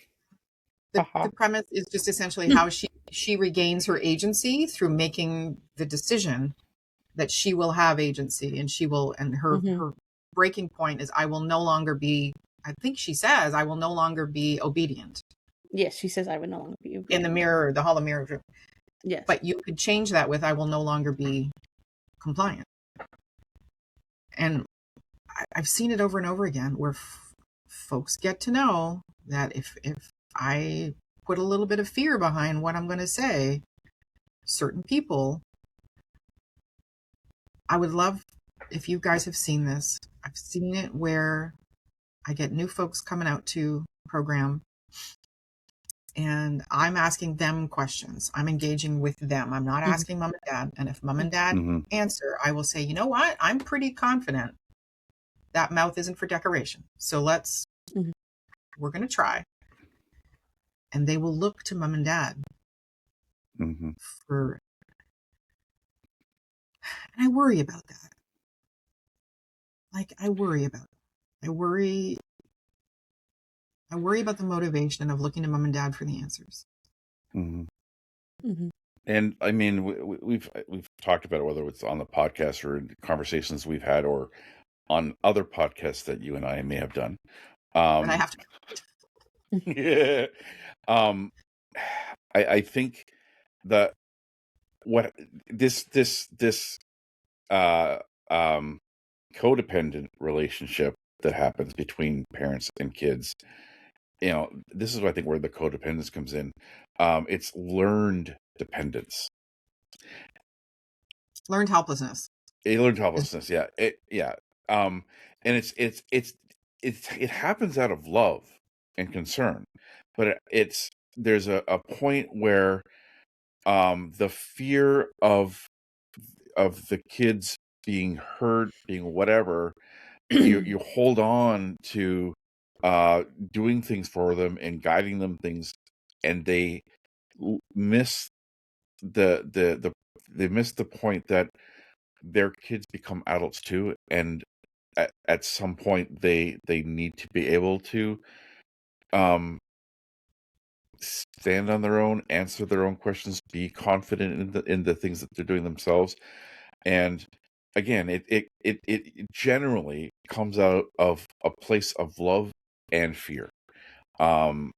The premise is just essentially how she regains her agency through making the decision that she will have agency, and her breaking point is, I will no longer be, I think she says, I will no longer be obedient. Yes, she says, I will no longer be obedient. In the mirror, the hall of mirrors. Yes. But you could change that with, I will no longer be compliant. And I've seen it over and over again where folks get to know that if I put a little bit of fear behind what I'm going to say, certain people, I would love if you guys have seen this. I've seen it where I get new folks coming out to program, and I'm asking them questions. I'm engaging with them. I'm not asking mom and dad. And if mom and dad answer, I will say, you know what? I'm pretty confident that mouth isn't for decoration. So we're going to try. And they will look to mom and dad for, and I worry about that. Like, I worry about it. I worry about the motivation of looking to mom and dad for the answers. And I mean, we've talked about it, whether it's on the podcast or in conversations we've had or on other podcasts that you and I may have done. And I have to. Yeah. I think that what this codependent relationship that happens between parents and kids, you know, this is, I think, where the codependence comes in. It's learned dependence. Learned helplessness. Learned helplessness, yeah. And it happens out of love and concern, but there's a point where the fear of the kids being hurt, being whatever, you hold on to doing things for them and guiding them things, and they miss the point that their kids become adults too, and at some point they need to be able to stand on their own, answer their own questions, be confident in the things that they're doing themselves. And again, it generally comes out of a place of love and fear. And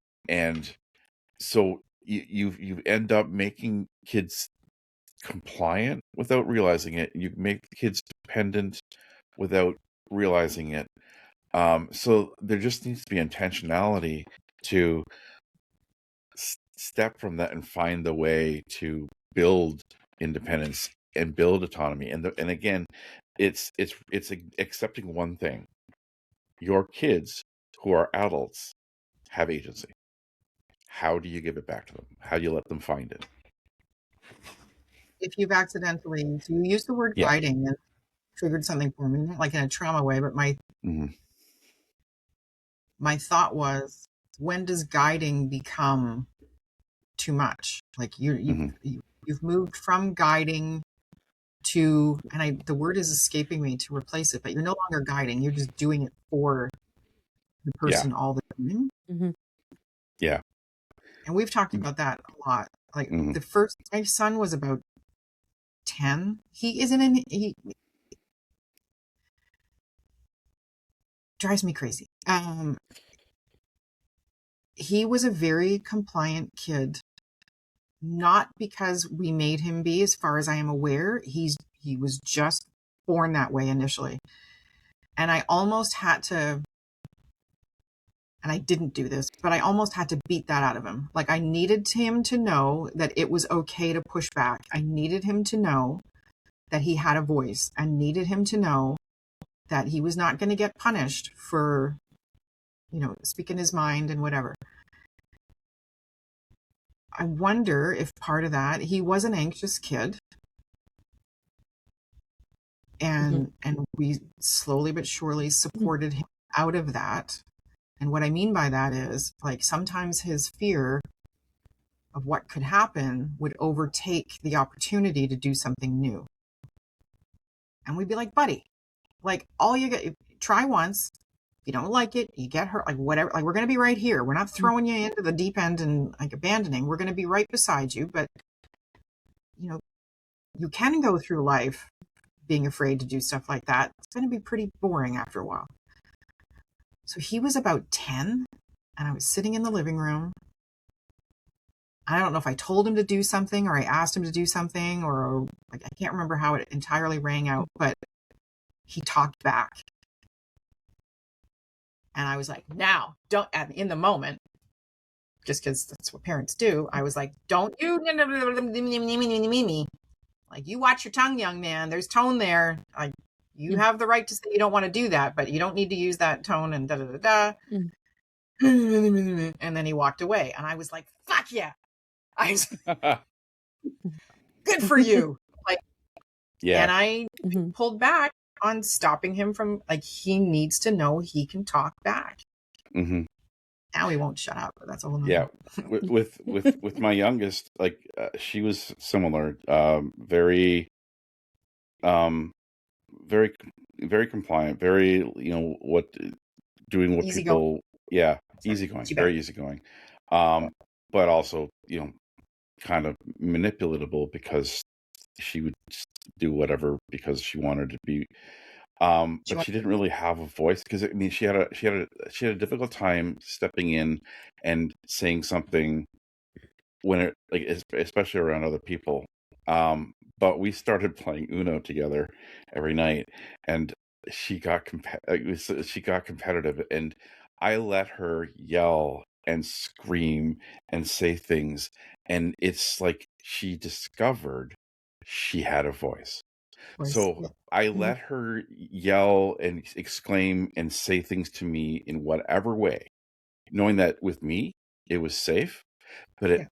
so you end up making kids compliant without realizing it. You make kids dependent without realizing it. So there just needs to be intentionality to step from that and find the way to build independence and build autonomy. And again, it's accepting one thing: your kids who are adults have agency. How do you give it back to them? How do you let them find it? If you've accidentally, so you use the word guiding and triggered something for me, not like in a trauma way, but my thought was, when does guiding become too much? Like you've moved from guiding to, and the word is escaping me to replace it, but you're no longer guiding. You're just doing it for the person all the time. Yeah. And we've talked about that a lot. Like my son was about 10. He drives me crazy. He was a very compliant kid, not because we made him be, as far as I am aware. He was just born that way initially. And I almost had to, and I didn't do this, but I almost had to beat that out of him. Like, I needed him to know that it was okay to push back. I needed him to know that he had a voice. I needed him to know that he was not going to get punished for, speaking his mind and whatever. I wonder if part of that, he was an anxious kid. And we slowly but surely supported him out of that. And what I mean by that is, like, sometimes his fear of what could happen would overtake the opportunity to do something new. And we'd be like, buddy, like, all you get, try once. If you don't like it, you get hurt, like, whatever. Like, we're going to be right here. We're not throwing you into the deep end and, like, abandoning. We're going to be right beside you. But, you can go through life being afraid to do stuff like that. It's going to be pretty boring after a while. So he was about 10, and I was sitting in the living room. I don't know if I told him to do something or I asked him to do something, or like, I can't remember how it entirely rang out, but he talked back. And I was like, now, don't, in the moment, just because that's what parents do, I was like, don't you, like, you watch your tongue, young man. There's tone there. Like, you have the right to say you don't want to do that, but you don't need to use that tone and da-da-da-da. And then he walked away. And I was like, fuck. fuck yeah. Good for you. Like, Yeah. and I Mhm. pulled back on stopping him from, like, he needs to know he can talk back. hmm Now he won't shut up, but that's a whole nother. Yeah. With my youngest, like she was similar. Very very very compliant. Very doing what Easy going. people. Yeah, Sorry, easygoing. too bad. Very easygoing. But also kind of manipulatable because she would just do whatever because she wanted to be. But she didn't really have a voice because I mean she had a difficult time stepping in and saying something when it like especially around other people. But we started playing Uno together every night, and she got competitive, and I let her yell and scream and say things, and it's like she discovered she had a voice. So I let her yell and exclaim and say things to me in whatever way, knowing that with me it was safe. But it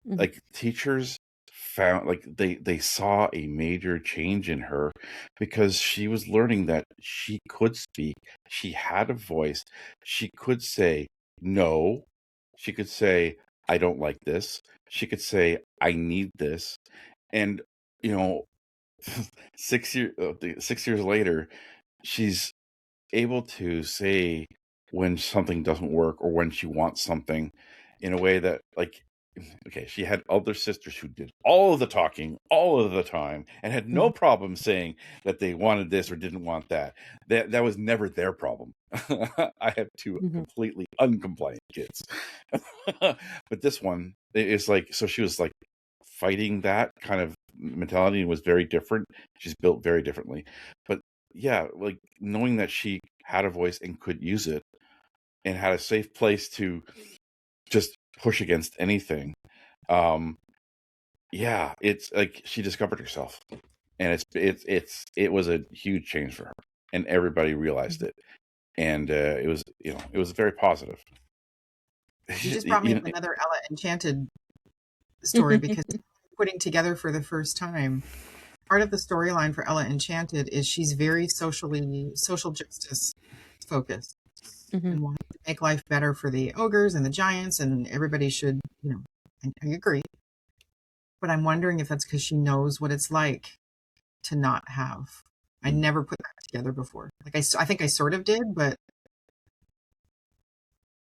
like teachers found like they saw a major change in her because she was learning that she could speak, she had a voice, she could say no, she could say I don't like this, she could say I need this, and you know 6 years later she's able to say when something doesn't work or when she wants something in a way that like okay, she had other sisters who did all of the talking all of the time and had no problem saying that they wanted this or didn't want that. That was never their problem. I have two completely uncompliant kids. But this one is like, so she was like fighting that kind of mentality and was very different. She's built very differently. But yeah, like knowing that she had a voice and could use it and had a safe place to just push against anything. Yeah, it's like she discovered herself, and it was a huge change for her, and everybody realized it, and it was very positive. You just brought me up another Ella Enchanted story because putting together for the first time, part of the storyline for Ella Enchanted is she's very social justice focused and wanting to make life better for the ogres and the giants, and everybody should, I agree. But I'm wondering if that's because she knows what it's like to not have. I never put that together before. Like I think I sort of did, but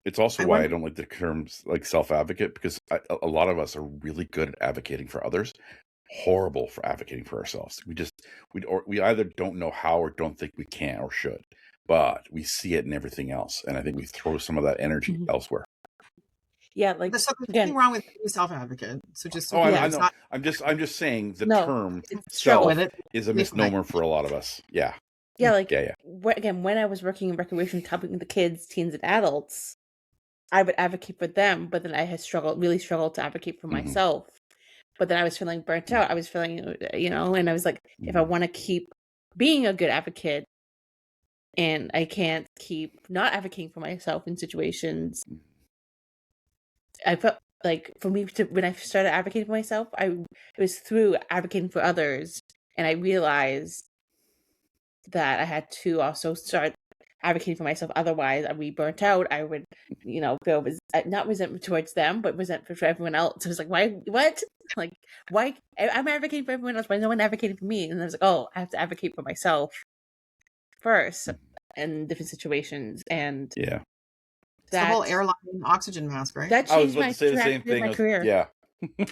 it's also why I don't like the terms like self-advocate, because a lot of us are really good at advocating for others, horrible for advocating for ourselves. We either don't know how or don't think we can or should, but we see it in everything else, and I think we throw some of that energy elsewhere. Yeah, like there's nothing wrong with being self-advocate. So just so I know. I'm just saying the term self is a misnomer for a lot of us. Yeah. Yeah, like again, when I was working in recreation, helping the kids, teens, and adults, I would advocate for them, but then I had really struggled to advocate for myself. But then I was feeling burnt out. I was feeling, and I was like, if I want to keep being a good advocate, and I can't keep not advocating for myself in situations, I felt like for me when I started advocating for myself, it was through advocating for others, and I realized that I had to also start advocating for myself. Otherwise, I'd be burnt out. I would, feel not resentment towards them, but resentment for everyone else. I was like, why? What? Like, why? I'm advocating for everyone else. Why is no one advocating for me? And I was like, oh, I have to advocate for myself first in different situations. And yeah. It's the whole airline oxygen mask, right? That changed my career. Yeah.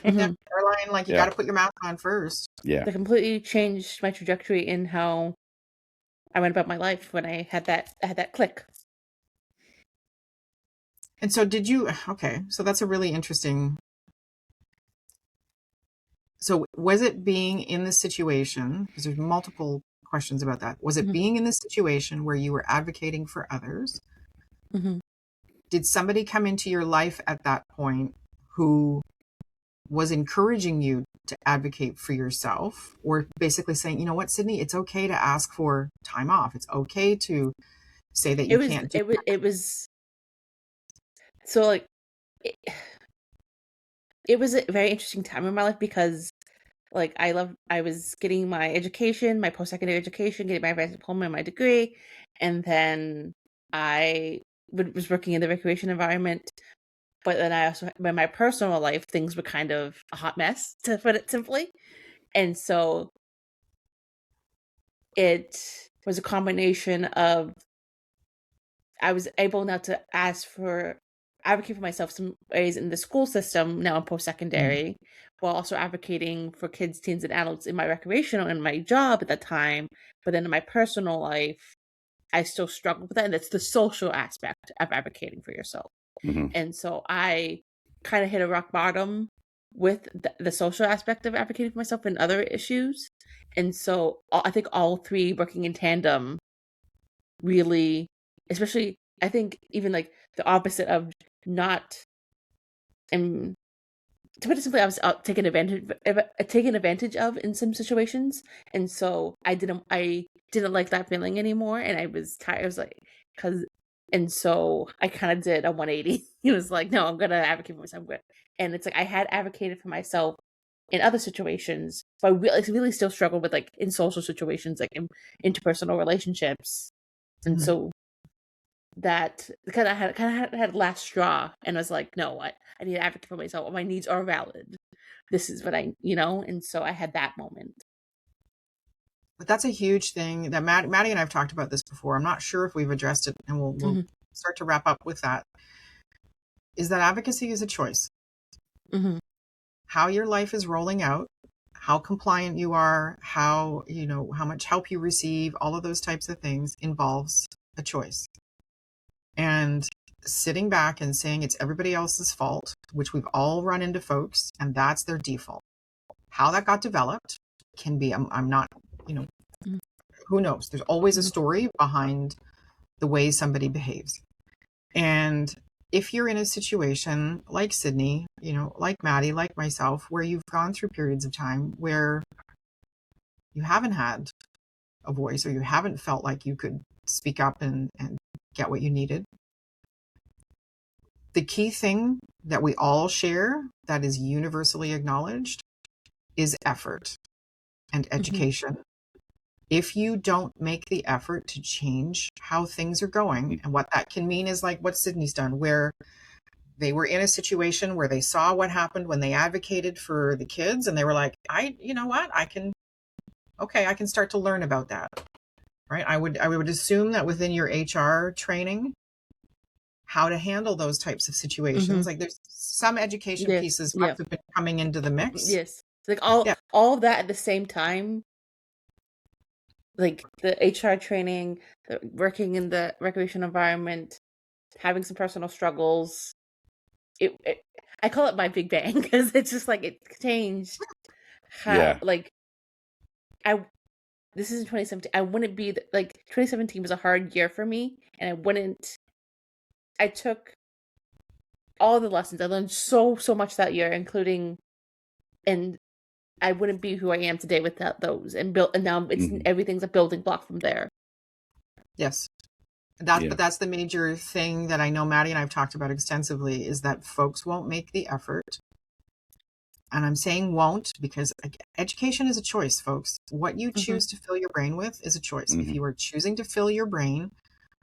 Airline, like you got to put your mask on first. Yeah. That completely changed my trajectory in how I went about my life when I had that click. And so did you, okay, so that's a really interesting. So was it being in the situation, because there's multiple questions about that. Was it being in the situation where you were advocating for others? Did somebody come into your life at that point who was encouraging you to advocate for yourself, or basically saying, you know what, Sydney, it's okay to ask for time off. It's okay to say that you can't do it was so like it was a very interesting time in my life because like I was getting my education, my post-secondary education, getting my advanced diploma and my degree, and then I was working in the recreation environment. But then I also, in my personal life, things were kind of a hot mess, to put it simply. And so it was a combination of I was able now to advocate for myself some ways in the school system now in post-secondary, while also advocating for kids, teens, and adults in my recreational and my job at that time. But then in my personal life, I still struggle with that, and it's the social aspect of advocating for yourself. Mm-hmm. And so I kind of hit a rock bottom with the social aspect of advocating for myself and other issues. And so I think all three working in tandem really, especially, I think even like the opposite of not, and to put it simply, I was taken advantage of in some situations. And so I didn't like that feeling anymore. And I was tired. I was like, and so I kind of did a 180. He was like, no, I'm going to advocate for myself. And it's like, I had advocated for myself in other situations, but I really still struggled with like in social situations, like in interpersonal relationships. And so that kind of had last straw, and I was like, no, I need to advocate for myself. My needs are valid. This is what and so I had that moment. But that's a huge thing that Maddie and I have talked about this before. I'm not sure if we've addressed it, and we'll start to wrap up with that. Is that advocacy is a choice. Mm-hmm. How your life is rolling out, how compliant you are, how much help you receive, all of those types of things involves a choice. And sitting back and saying it's everybody else's fault, which we've all run into folks, and that's their default. How that got developed can be, I'm not, who knows? There's always a story behind the way somebody behaves. And if you're in a situation like Sydney, like Maddie, like myself, where you've gone through periods of time where you haven't had a voice or you haven't felt like you could speak up and get what you needed, the key thing that we all share that is universally acknowledged is effort and education. If you don't make the effort to change how things are going, and what that can mean is like what Sydney's done, where they were in a situation where they saw what happened when they advocated for the kids, and they were like, I can start to learn about that, right? I would assume that within your HR training, how to handle those types of situations, like there's some education pieces must have been coming into the mix. Yes, like all of that at the same time. Like the HR training, working in the recreation environment, having some personal struggles. I call it my big bang because it's just like it changed how this is in 2017. I wouldn't be like 2017 was a hard year for me, and I took all the lessons. I learned so much that year, including, and I wouldn't be who I am today without those, and now everything's a building block from there. Yes. But that's the major thing that I know Maddie and I've talked about extensively, is that folks won't make the effort. And I'm saying won't because education is a choice, folks. What you choose to fill your brain with is a choice. If you are choosing to fill your brain,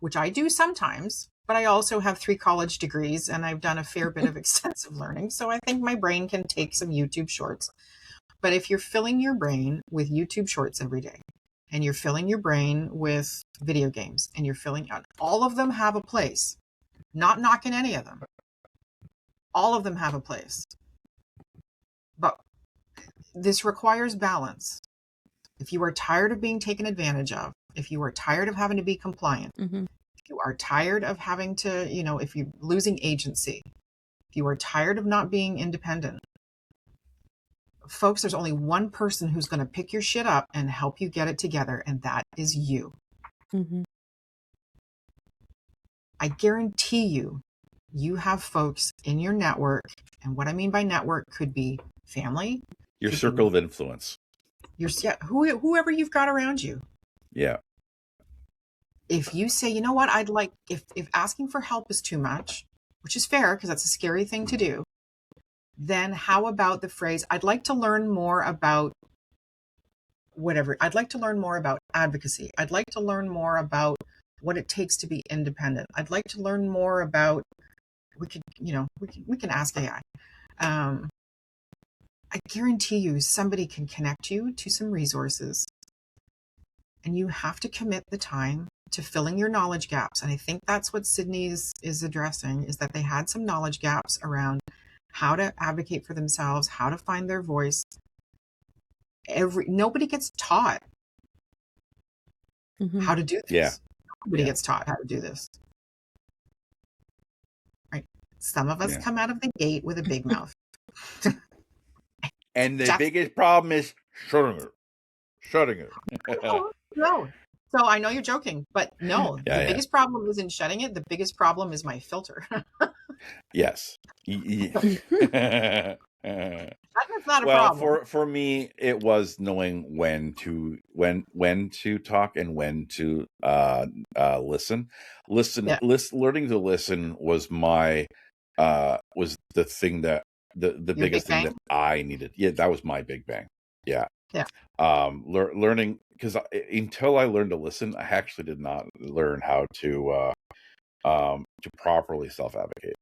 which I do sometimes, but I also have 3 college degrees and I've done a fair bit of extensive learning. So I think my brain can take some YouTube shorts. But if you're filling your brain with YouTube shorts every day, and you're filling your brain with video games, and you're filling out, all of them have a place. Not knocking any of them. All of them have a place. But this requires balance. If you are tired of being taken advantage of, if you are tired of having to be compliant, if you are tired of having to, if you're losing agency, if you are tired of not being independent, folks, there's only one person who's going to pick your shit up and help you get it together, and that is you. I guarantee you have folks in your network, and what I mean by network could be family, your circle of influence, whoever you've got around you. Yeah. If you say, you know what, I'd like, if asking for help is too much, which is fair because that's a scary thing to do, then how about the phrase, I'd like to learn more about whatever. I'd like to learn more about advocacy. I'd like to learn more about what it takes to be independent. I'd like to learn more about, we can ask AI. I guarantee you somebody can connect you to some resources, and you have to commit the time to filling your knowledge gaps. And I think that's what Sydney's is addressing, is that they had some knowledge gaps around how to advocate for themselves, how to find their voice. Nobody gets taught how to do this. Yeah. Nobody gets taught how to do this. Right. Some of us come out of the gate with a big mouth. And the biggest problem is shutting it. No. So I know you're joking, but no, the biggest problem isn't shutting it. The biggest problem is my filter. Yes. That's not a problem. For me, it was knowing when to talk and when to listen. Learning to listen was my was the thing that the biggest thing that I needed. Yeah, that was my big bang. Yeah. Yeah. Learning, because until I learned to listen, I actually did not learn how to properly self-advocate.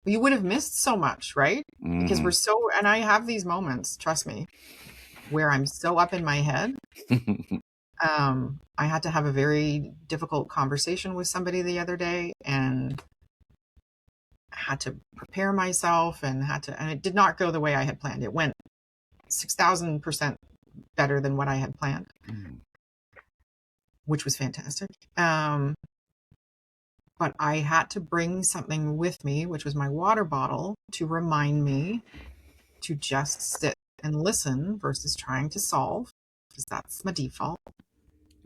You would have missed so much, right? Because we're so, and I have these moments, trust me, where I'm so up in my head. I had to have a very difficult conversation with somebody the other day, and I had to prepare myself and it did not go the way I had planned. It went 6,000% better than what I had planned, which was fantastic. But I had to bring something with me, which was my water bottle, to remind me to just sit and listen versus trying to solve, because that's my default.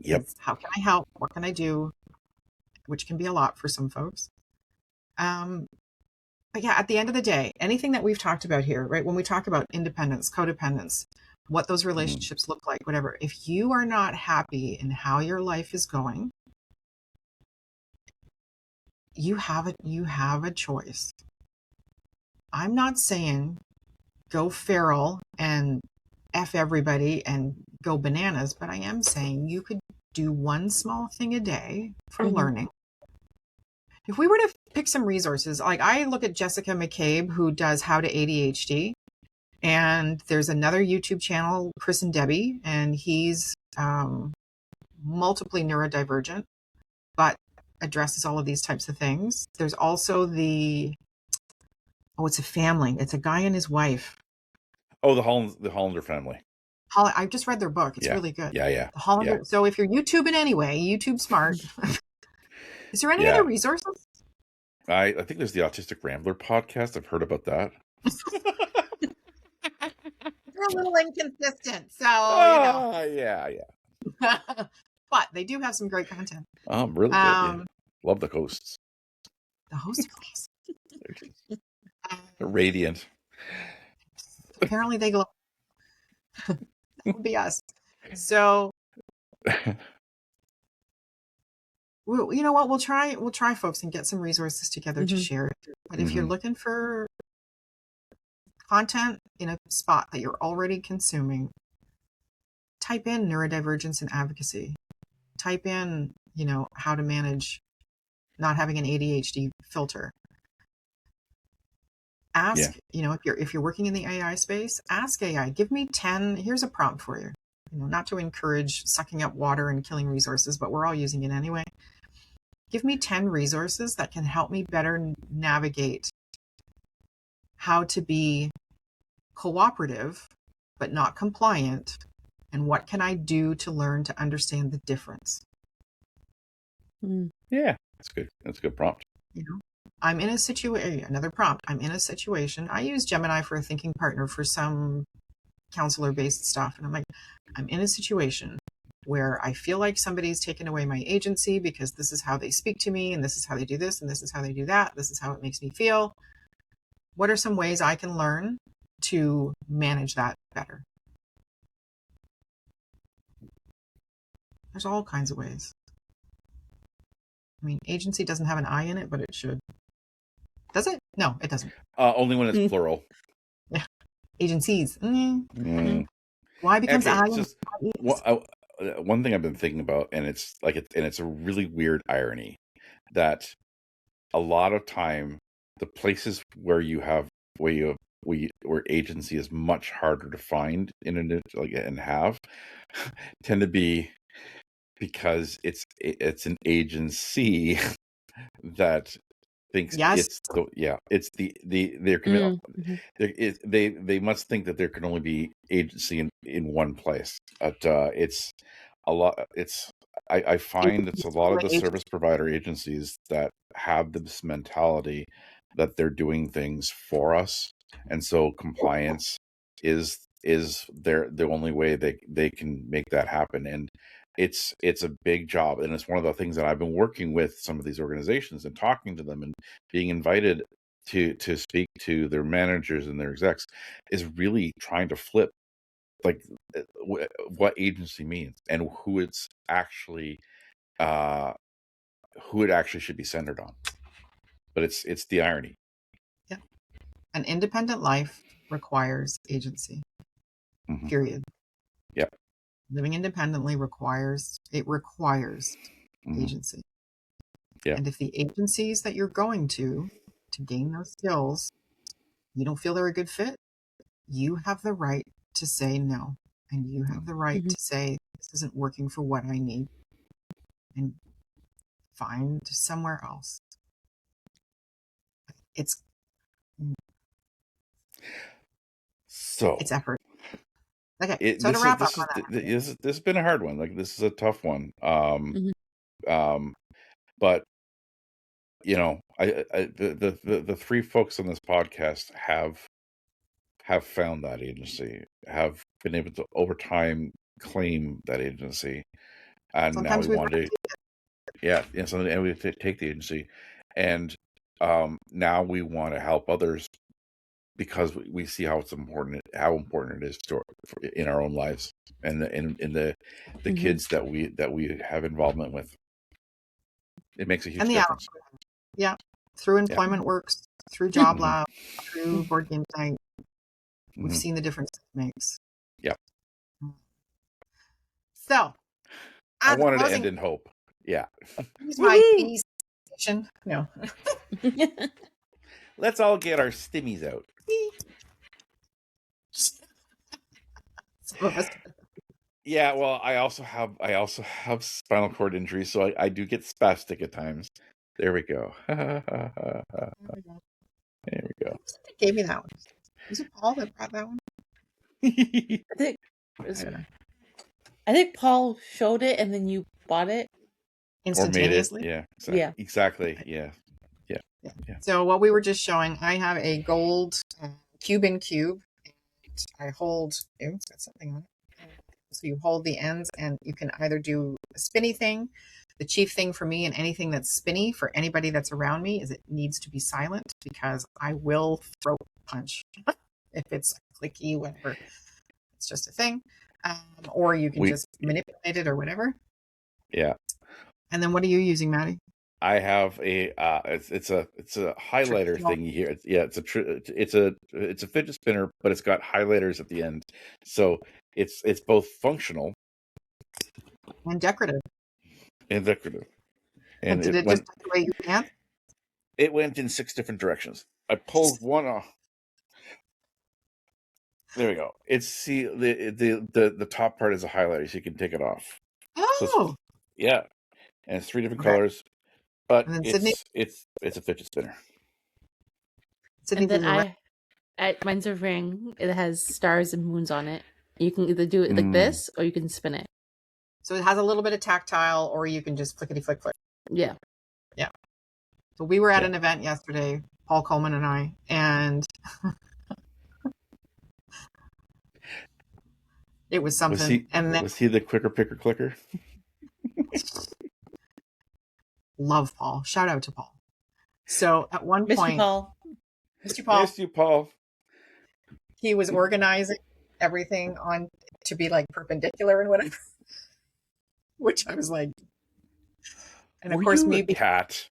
Yep. It's, how can I help? What can I do? Which can be a lot for some folks. But yeah, at the end of the day, anything that we've talked about here, right? When we talk about independence, codependence, what those relationships look like, whatever, if you are not happy in how your life is going, you have a choice. I'm not saying go feral and F everybody and go bananas, but I am saying you could do one small thing a day for learning. If we were to pick some resources, like I look at Jessica McCabe, who does How to ADHD, and there's another YouTube channel, Chris and Debbie, and he's multiply neurodivergent, but addresses all of these types of things. There's also it's a family. It's a guy and his wife. Oh, the Hollander family. I just read their book. It's really good. Yeah. The Hollander. Yeah. So if you're YouTubing anyway, YouTube smart. Is there any other resources? I think there's the Autistic Rambler podcast. I've heard about that. They're a little inconsistent, so yeah. But they do have some great content. Really good. Yeah. Love the hosts. The hosts are awesome. They're radiant. Apparently they glow. That would be us. So, you know what? We'll try, folks, and get some resources together to share. But if you're looking for content in a spot that you're already consuming, type in neurodivergence and advocacy. Type in, how to manage not having an ADHD filter. Ask, if you're working in the AI space, ask AI, give me 10, here's a prompt for you. Not to encourage sucking up water and killing resources, but we're all using it anyway. Give me 10 resources that can help me better navigate how to be cooperative, but not compliant. And what can I do to learn to understand the difference? Yeah, that's good. That's a good prompt. I'm in a situation, another prompt. I'm in a situation. I use Gemini for a thinking partner for some counselor-based stuff. And I'm like, I'm in a situation where I feel like somebody's taken away my agency because this is how they speak to me, and this is how they do this, and this is how they do that. This is how it makes me feel. What are some ways I can learn to manage that better? There's all kinds of ways. I mean, agency doesn't have an I in it, but it should. Does it? No, it doesn't. Only when it's plural. agencies. Mm. Why becomes Okay, I? it's just one thing I've been thinking about, and it's a really weird irony that a lot of time the places where you have where agency is much harder to find in an like and have tend to be because it's an agency that thinks Yes. it's there can Mm-hmm. they must think that there can only be agency in one place. But it's a lot. I find it's a lot of the service provider agencies that have this mentality that they're doing things for us, and so compliance is the only way they can make that happen. And it's a big job, and it's one of the things that I've been working with some of these organizations and talking to them and being invited to speak to their managers and their execs is really trying to flip like what agency means and who it's actually who it actually should be centered on. But it's the irony. Yeah. An independent life requires agency. Mm-hmm. Period. Yeah. Living independently requires Mm-hmm. agency. Yeah. And if the agencies that you're going to gain those skills, you don't feel they're a good fit, you have the right to say no. And you have the right to say, this isn't working for what I need, and find somewhere else. It's effort. Okay, so to wrap up on that. This has been a hard one. Like, this is a tough one. But you know, the three folks on this podcast have found that agency, have been able to over time claim that agency, and Sometimes now we want to and we take the agency, and now we want to help others because we see how important it is in our own lives and in the kids that we have involvement with. It makes a huge difference. Yeah, through Employment Works, through Job Lab, through Board Game Night, we've seen the difference it makes. Yeah. So, I wanted to end in hope. Yeah. Here's my piece. No. Let's all get our stimmies out. Some of us. Yeah, well, I also have spinal cord injury, so I do get spastic at times. There we go. There we go. Who gave me that one? Was it Paul that brought that one? I think Paul showed it and then you bought it instantaneously. Or made it. Exactly. Yeah. So what we were just showing, I have a gold Cuban cube. And I hold. It's got something on it. So you hold the ends, and you can either do a spinny thing. The chief thing for me and anything that's spinny for anybody that's around me is it needs to be silent, because I will throat punch if it's clicky, whatever. It's just a thing. Or you can just manipulate it or whatever. Yeah. And then what are you using, Maddie? I have a it's a highlighter thing here. It's a fidget spinner, but it's got highlighters at the end, so it's both functional and decorative. And did it just decorate your pants? It went in 6 different directions. I pulled one off. There we go. It's the top part is a highlighter, so you can take it off. Oh, and it's 3 different colors. But it's a fidget spinner. And then mine's a ring. It has stars and moons on it. You can either do it like this, or you can spin it. So it has a little bit of tactile, or you can just flickety flick. Yeah. Yeah. So we were at an event yesterday, Paul Coleman and I, and it was something. Was he the quicker picker clicker? Love Paul. Shout out to Paul. So at one point, Mr. Paul, missed you, Paul. He was organizing everything to be like perpendicular and whatever, which I was like, and of course, me cat.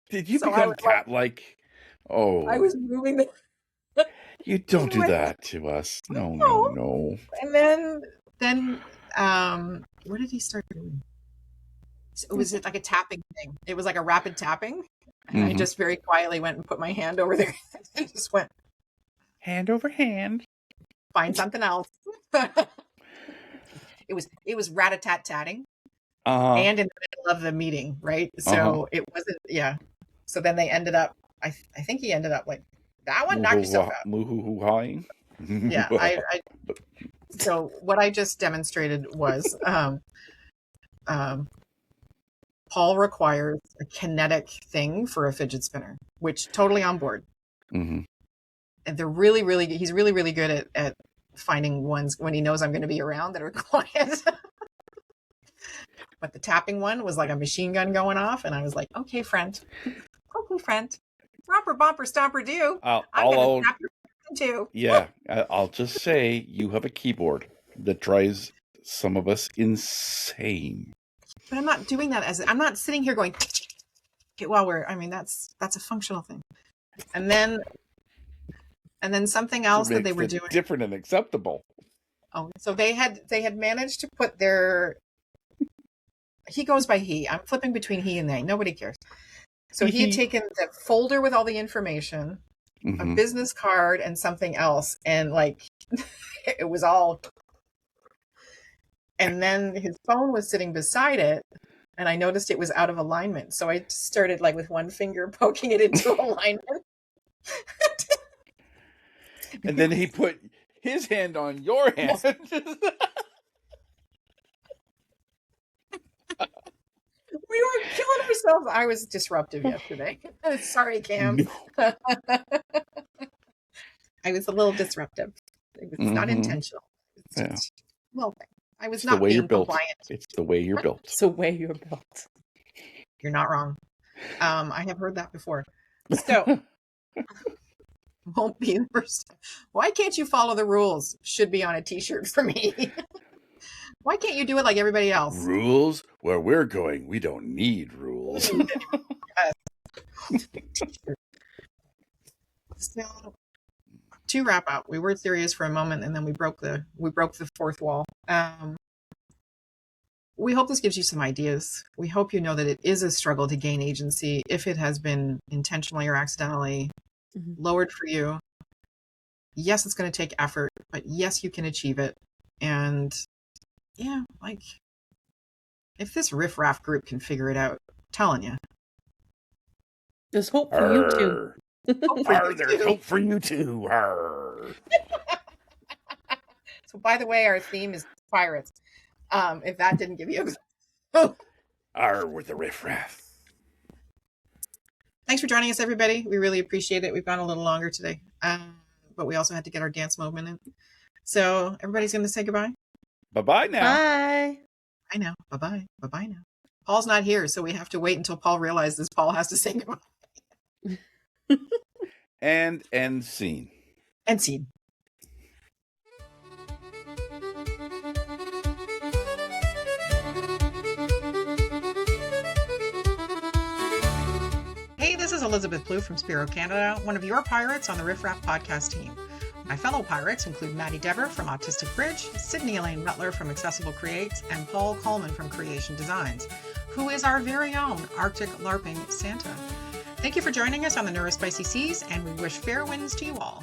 Did you become cat-like? Oh, I was moving You don't do Anyway. that to us. No, No. no. And then what did he start doing? Was it like a tapping thing? It was like a rapid tapping. And I Mhm. just very quietly went and put my hand over there and just went, Hand over hand. find something else. It was rat-a-tat-tatting and in the middle of the meeting, right? So it wasn't, yeah. So then they ended up, I think he ended up like, that one, knock yourself out. Moo-hoo-hoo-hawing. Yeah. So what I just demonstrated was Paul requires a kinetic thing for a fidget spinner, which totally on board. Mm-hmm. And he's really, really good at finding ones when he knows I'm going to be around that are quiet. But the tapping one was like a machine gun going off. And I was like, okay, friend. Romper, bumper, stomper, do. I'm going to tap your too. Yeah, I'll just say you have a keyboard that drives some of us insane. But I'm not doing that I'm not sitting here going, while that's a functional thing. And then something else that they were doing different and acceptable. Oh, so they had managed to put he goes by he. I'm flipping between he and they. Nobody cares. So he had taken the folder with all the information, a business card, and something else, and like it was all. And then his phone was sitting beside it, and I noticed it was out of alignment. So I started like with one finger poking it into alignment. And then he put his hand on your hand. We were killing ourselves. I was disruptive yesterday. Sorry, Cam. No. I was a little disruptive. It was not intentional. Well, I was not being compliant. It's the way you're built. It's the way you're built. You're not wrong. I have heard that before. So, won't be the first time. Why can't you follow the rules? Should be on a t-shirt for me. Why can't you do it like everybody else? Rules? Where we're going, we don't need rules. So, to wrap up, we were serious for a moment, and then we broke the fourth wall. We hope this gives you some ideas. We hope you know that it is a struggle to gain agency if it has been intentionally or accidentally lowered for you. Yes, it's going to take effort, but yes, you can achieve it. And yeah, like if this Riff Raff group can figure it out, I'm telling you. There's hope for you too. There's hope for you too. So by the way, our theme is pirates. If that didn't give you a with the Riff Raff. Thanks for joining us, everybody. We really appreciate it. We've gone a little longer today. But we also had to get our dance movement in. So everybody's going to say goodbye. Bye-bye now. Bye. I know. Bye-bye. Bye-bye now. Paul's not here, so we have to wait until Paul realizes Paul has to say goodbye. And end scene. End scene. Hey, this is Elizabeth Blue from Spiro Canada, one of your pirates on the Riff Raff podcast team. My fellow pirates include Maddie Dever from Autistic Bridge, Sydney Elaine Rutler from Accessible Creates, and Paul Coleman from Creation Designs, who is our very own Arctic LARPing Santa. Thank you for joining us on the Neurospicy Seas, and we wish fair winds to you all.